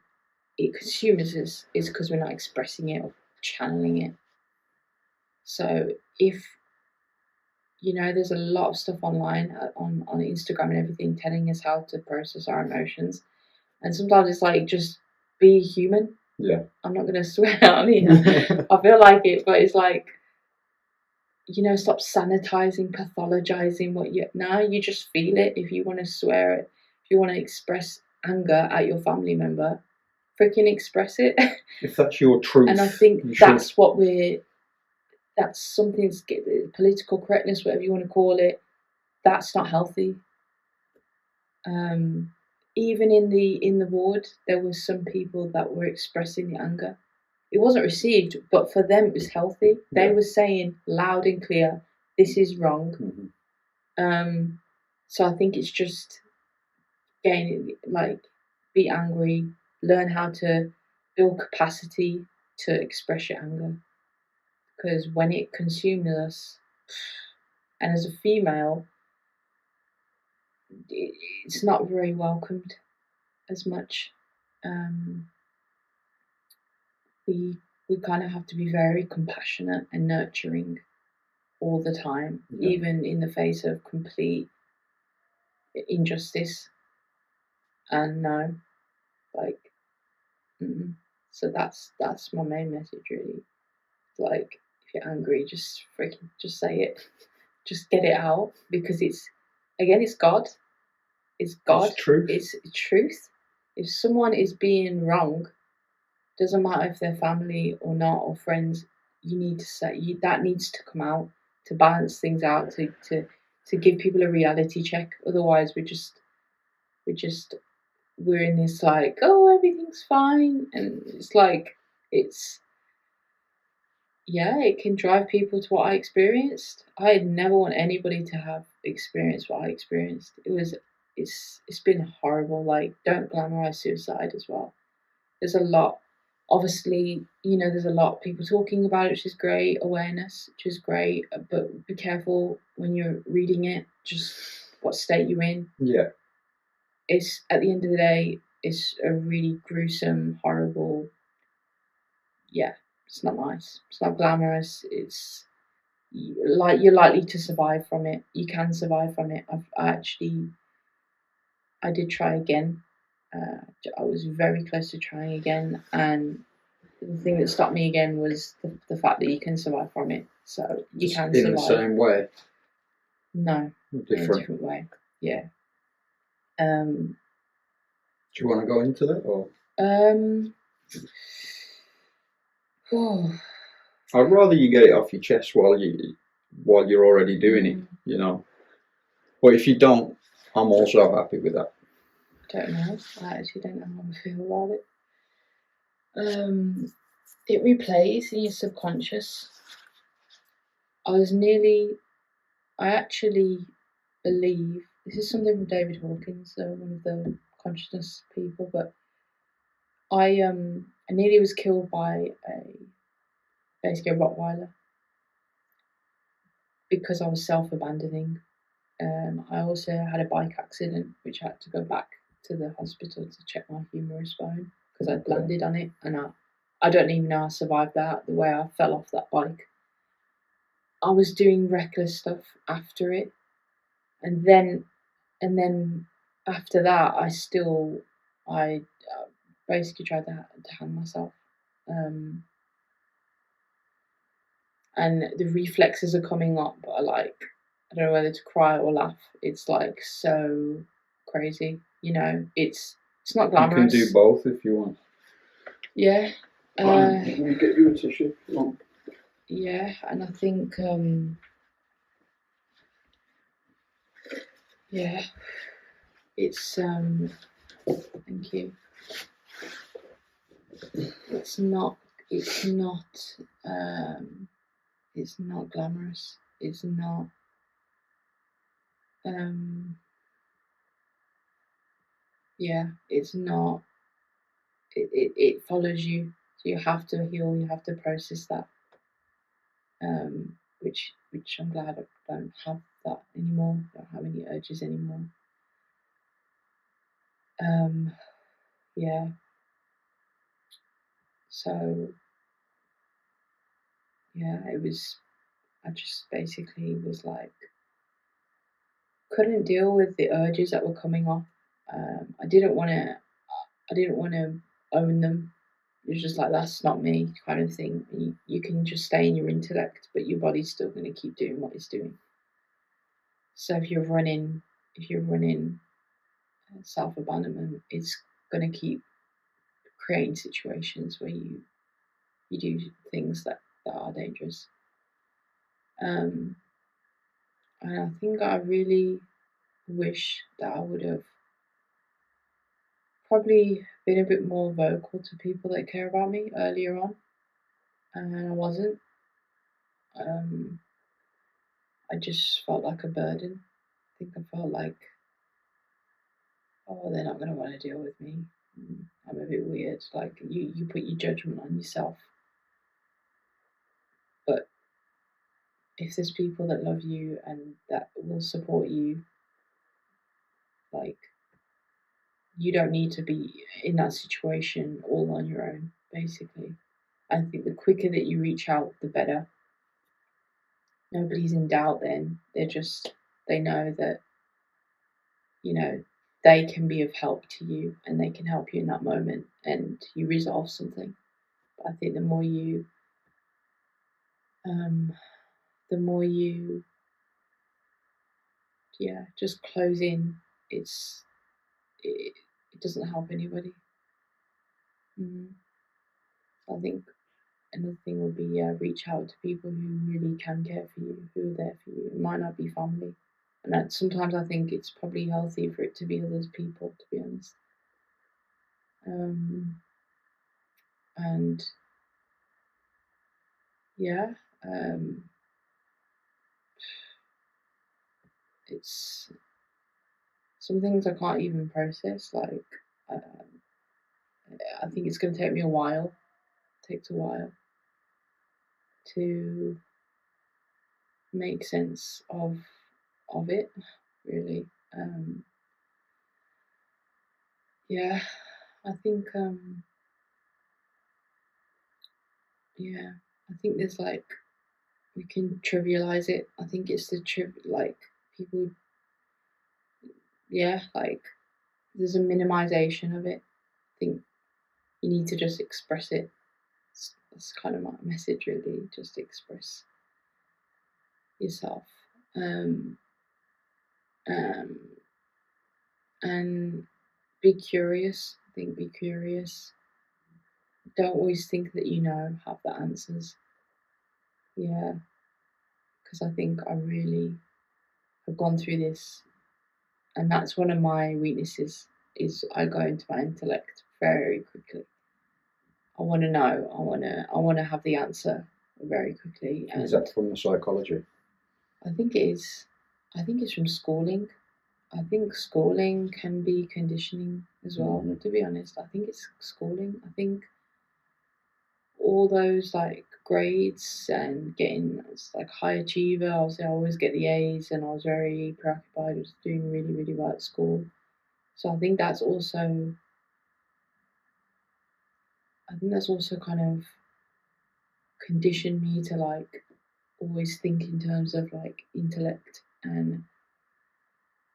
it consumes us is because we're not expressing it or channeling it. So if there's a lot of stuff online on Instagram and everything telling us how to process our emotions, and sometimes it's like, just be human. Yeah. I'm not gonna swear. I mean, I feel like it, but it's like, stop sanitizing, pathologizing you just feel it. If you want to swear it, if you want to express anger at your family member, freaking express it. If that's your truth. And I think that's something, political correctness, whatever you want to call it, that's not healthy. Even in the ward, there were some people that were expressing the anger. It wasn't received, but for them it was healthy. They were saying loud and clear, this is wrong. Mm-hmm. So I think it's just be angry, learn how to build capacity to express your anger. Because when it consumes us, and as a female, it's not very welcomed as much. We kind of have to be very compassionate and nurturing all the time, even in the face of complete injustice. And no, so that's my main message, really. Like, if you're angry, just say it, just get it out, because it's God. It's God. It's truth. It's truth. If someone is being wrong, doesn't matter if they're family or not, or friends, you need to say that needs to come out to balance things out, to give people a reality check. Otherwise, we're in this like, oh, everything's fine, and it's like it can drive people to what I experienced. I never want anybody to have experienced what I experienced. It's been horrible. Like, don't glamorize suicide as well. There's a lot. Obviously, there's a lot of people talking about it, which is great. Awareness, which is great. But be careful when you're reading it, just what state you're in. Yeah. It's, at the end of the day, it's a really gruesome, horrible. Yeah, it's not nice. It's not glamorous. It's you're likely to survive from it. You can survive from it. I did try again. I was very close to trying again, and the thing that stopped me again was the fact that you can survive from it. So you can survive. In the same way? No, different. In a different way. Yeah. Do you want to go into that, or? I'd rather you get it off your chest while you're already doing it, But if you don't, I'm also happy with that. I don't know. I actually don't know how I feel about it. It replays in your subconscious. I actually believe, this is something from David Hawkins, one of the consciousness people, but I nearly was killed by basically a Rottweiler because I was self-abandoning. I also had a bike accident, which I had to go back to the hospital to check my humerus bone because I'd landed on it, and I don't even know how I survived that, the way I fell off that bike. I was doing reckless stuff after it, and then after that, I basically tried to hang myself, and the reflexes are coming up, but I don't know whether to cry or laugh. It's like so crazy, It's not glamorous. You can do both if you want. Yeah. Let me get you a tissue. Come on. Yeah, and I think it's thank you. It's not glamorous. It's not it's not, it follows you, so you have to heal, you have to process that, which I'm glad I don't have that anymore. I don't have any urges anymore. Yeah. So yeah, I just basically was like, couldn't deal with the urges that were coming up. I didn't want to own them. You're just like, that's not me, kind of thing. You can just stay in your intellect, but your body's still going to keep doing what it's doing. So if you're running self-abandonment, it's going to keep creating situations where you do things that are dangerous. And I think I really wish that I would have probably been a bit more vocal to people that care about me earlier on, and I wasn't. I just felt like a burden. I think I felt like, oh, they're not going to want to deal with me. I'm a bit weird. Like, you put your judgment on yourself. But if there's people that love you and that will support you, like, you don't need to be in that situation all on your own, basically. I think the quicker that you reach out, the better. Nobody's in doubt then. They know that, they can be of help to you and they can help you in that moment and you resolve something. But I think the more you just close in, it doesn't help anybody. I think another thing would be reach out to people who really can care for you, who are there for you. It might not be family, and sometimes I think it's probably healthy for it to be other people, to be honest. And yeah, it's some things I can't even process. Like, I think it's going to take me a while. It takes a while to make sense of it, really. Yeah, I think I think there's like, we can trivialize it. I think it's like people, like there's a minimization of it. I think you need to just express it. That's kind of my message, really. Just express yourself. And be curious. I think be curious. Don't always think that have the answers. Yeah, because I think I really have gone through this, and that's one of my weaknesses. Is I go into my intellect very quickly. I want to know. I want to have the answer very quickly. And is that from the psychology? I think it is. I think it's from schooling. I think schooling can be conditioning as well. Mm-hmm. To be honest, I think it's schooling. I think all those like grades and getting like high achiever. Obviously, I always get the A's, and I was very preoccupied with doing really, really well at school. So I think that's also kind of conditioned me to like always think in terms of like intellect and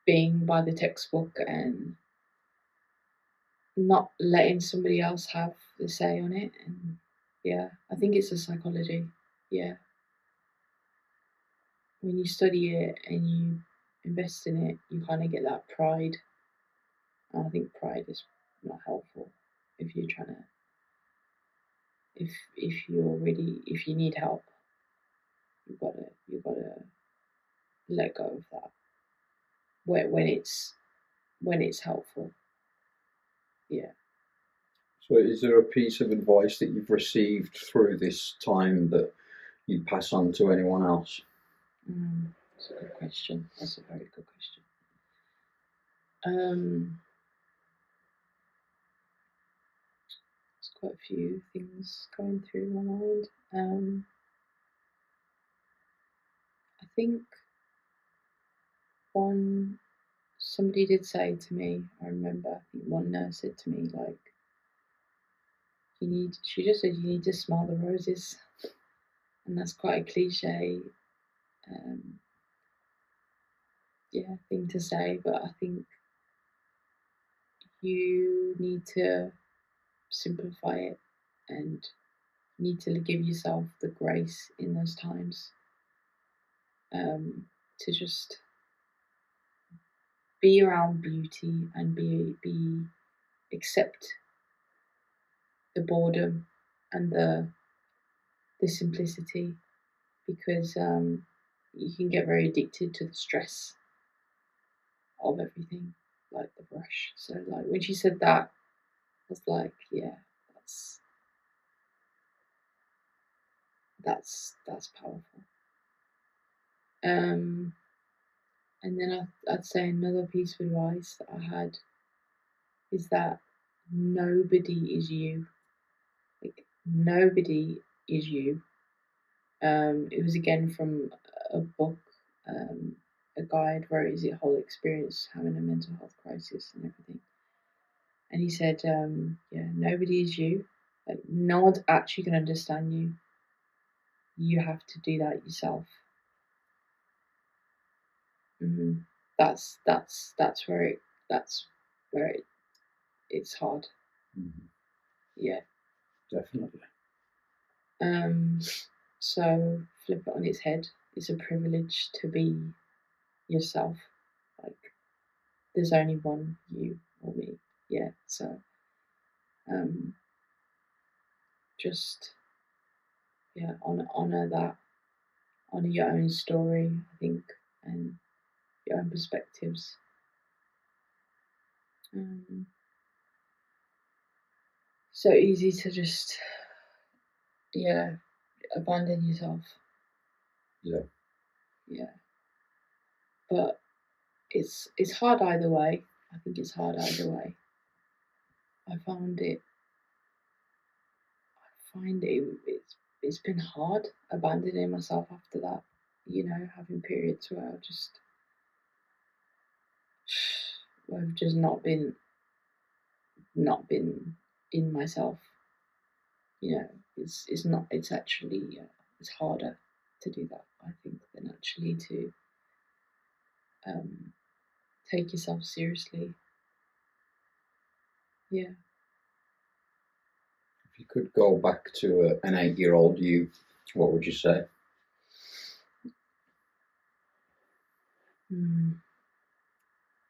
being by the textbook and not letting somebody else have the say on it. And yeah, I think it's a psychology. Yeah. When you study it and you invest in it, you kind of get that pride. And I think pride is not helpful if you're trying to, if you need help, you've got to let go of that when it's helpful. Yeah. So is there a piece of advice that you've received through this time that you pass on to anyone else? That's a good question. That's a very good question. There's quite a few things going through my mind. I think somebody did say to me, I remember, I think one nurse said to me, like, she just said, you need to smell the roses. And that's quite a cliche, thing to say, but I think you need to simplify it and you need to give yourself the grace in those times to just be around beauty and be accept the boredom and the simplicity, because you can get very addicted to the stress of everything, like the rush. So like when she said that, I was like, yeah, that's powerful. And then I'd say another piece of advice that I had is that nobody is you. Like nobody is you. It was again from a book. A guide wrote his whole experience having a mental health crisis and everything. And he said, yeah, nobody is you. Like no one's actually gonna understand you. You have to do that yourself. Mm-hmm. That's where it's hard. Mm-hmm. Yeah, definitely. So flip it on its head. It's a privilege to be yourself. Like there's only one you or me. Yeah. So just honor that, honor your own story, I think, and your own perspectives. So easy to just abandon yourself. Yeah, but it's hard either way. I think it's hard either way. I find it's been hard abandoning myself after that. Having periods where I've just not been in myself. It's actually it's harder to do that, I think, than actually to take yourself seriously. Yeah. If you could go back to an 8-year-old you, what would you say? Go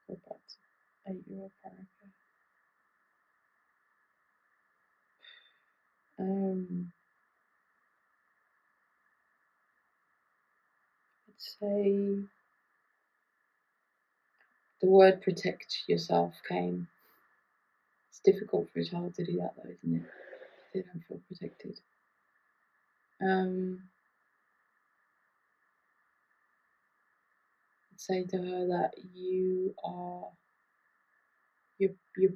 back to 8-year-old Parikah. I'd say the word protect yourself came. It's difficult for a child to do that though, isn't it? They don't feel protected. I'd say to her that you're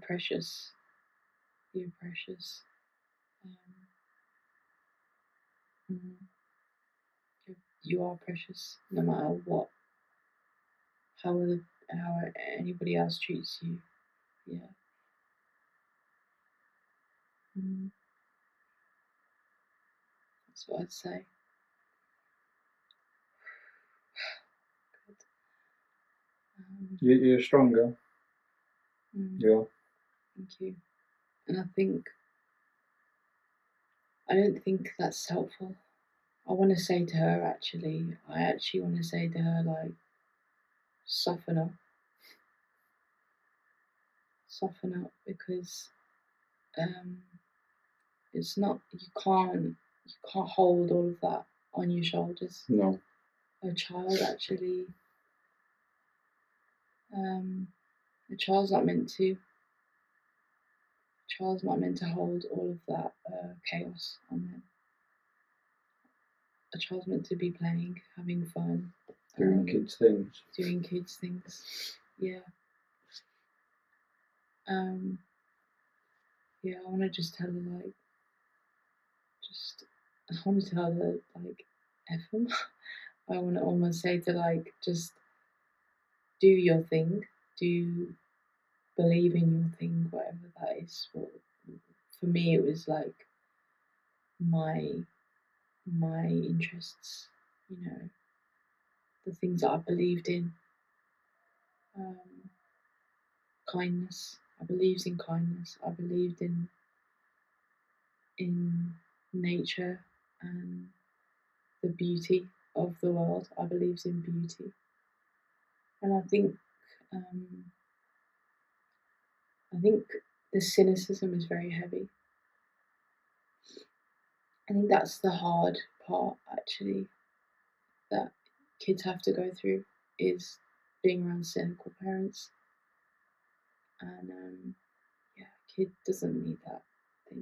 precious. You're precious. You are precious, no matter how anybody else treats you. Yeah. That's what I'd say. You're stronger. Yeah. Thank you. And I don't think that's helpful. I want to say to her, I actually want to say to her, like, soften up. Soften up, because it's not, you can't hold all of that on your shoulders. No. A child actually, a child's not meant to. A child's not meant to hold all of that chaos on them. A child's meant to be playing, having fun, doing kids things. Yeah. Yeah, I want to just tell her, like, I want to tell her, like, F them. I want to almost say to, like, just do your thing, believe in your thing, whatever that is. For me, it was like my interests, the things that I believed in. Kindness. I believed in kindness. I believed in in nature and the beauty of the world. I believe in beauty, and I think the cynicism is very heavy. I think that's the hard part, actually, that kids have to go through, is being around cynical parents. And kid doesn't need that. They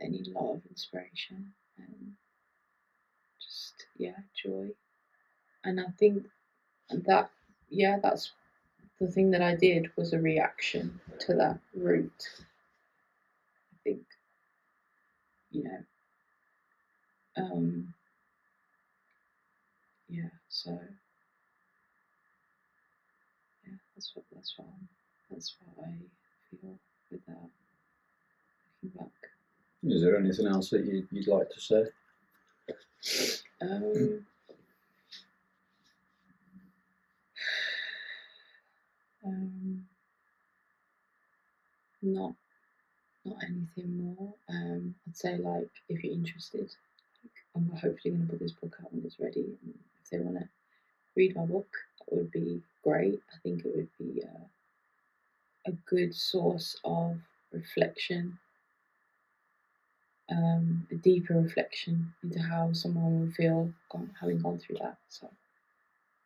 need a lot of inspiration and just joy. And I think that's the thing that I did, was a reaction to that route. I think, so that's what I feel with that. Looking back. Is there anything else that you'd like to say? Not anything more. I'd say, like, if you're interested, I'm hopefully going to put this book out when it's ready. And if they want to read my book, that would be great. I think it would be a good source of reflection, a deeper reflection into how someone will feel having gone through that. So,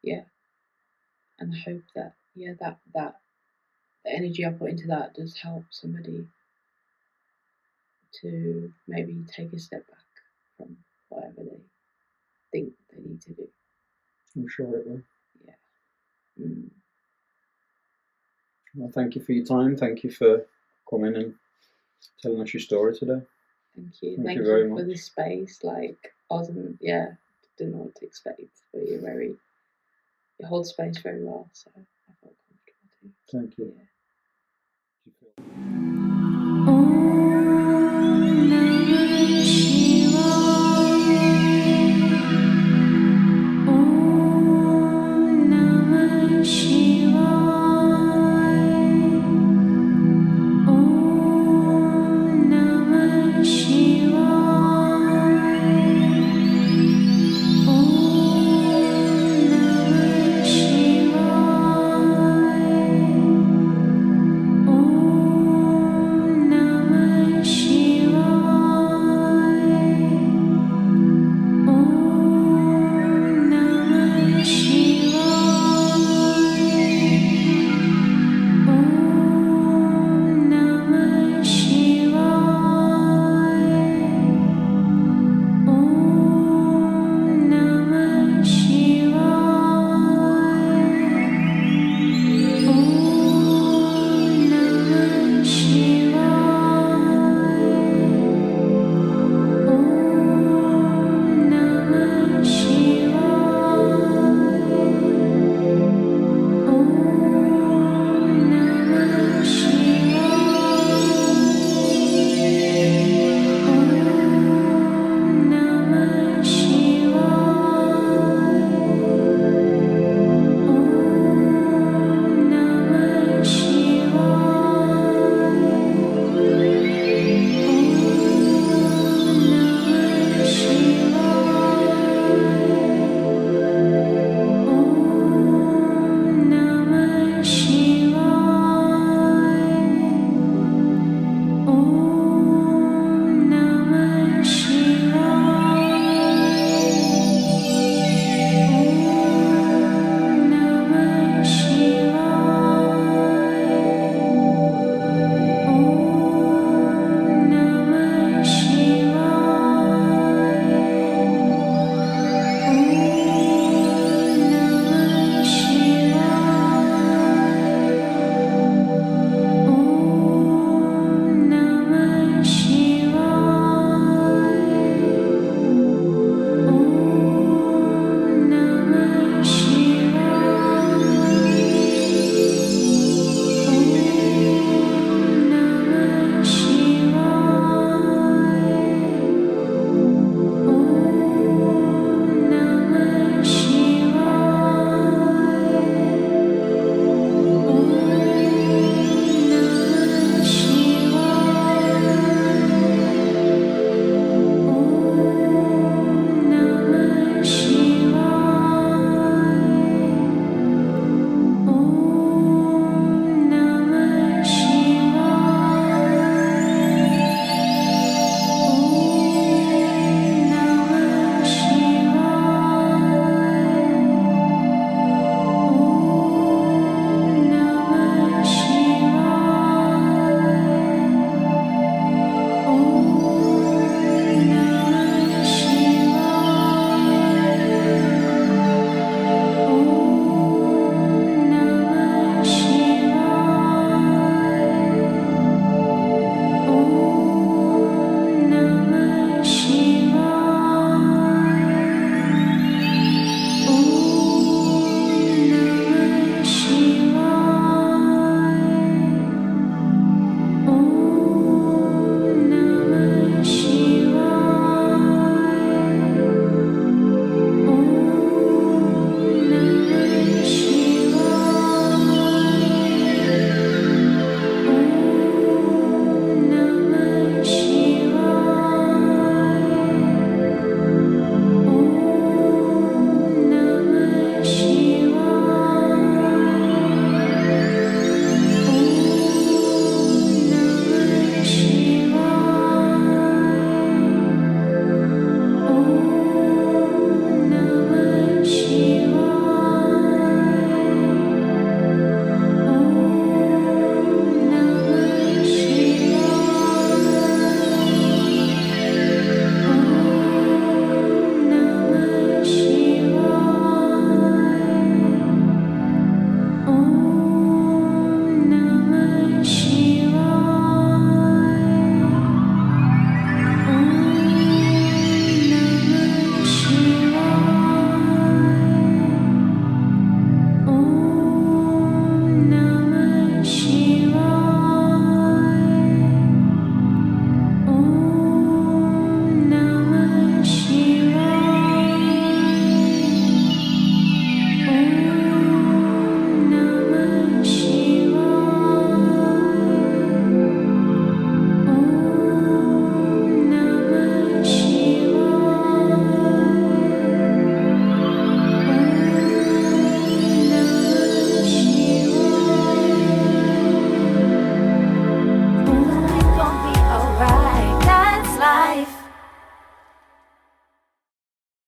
and I hope that that the energy I put into that does help somebody to maybe take a step back from whatever they think they need to do. I'm sure it will. Yeah. Well, thank you for your time. Thank you for coming and telling us your story today. Thank you. Thank you very much for this space. Like, I wasn't, didn't know what to expect, but you hold space very well, so I felt comfortable too. Thank you. Yeah.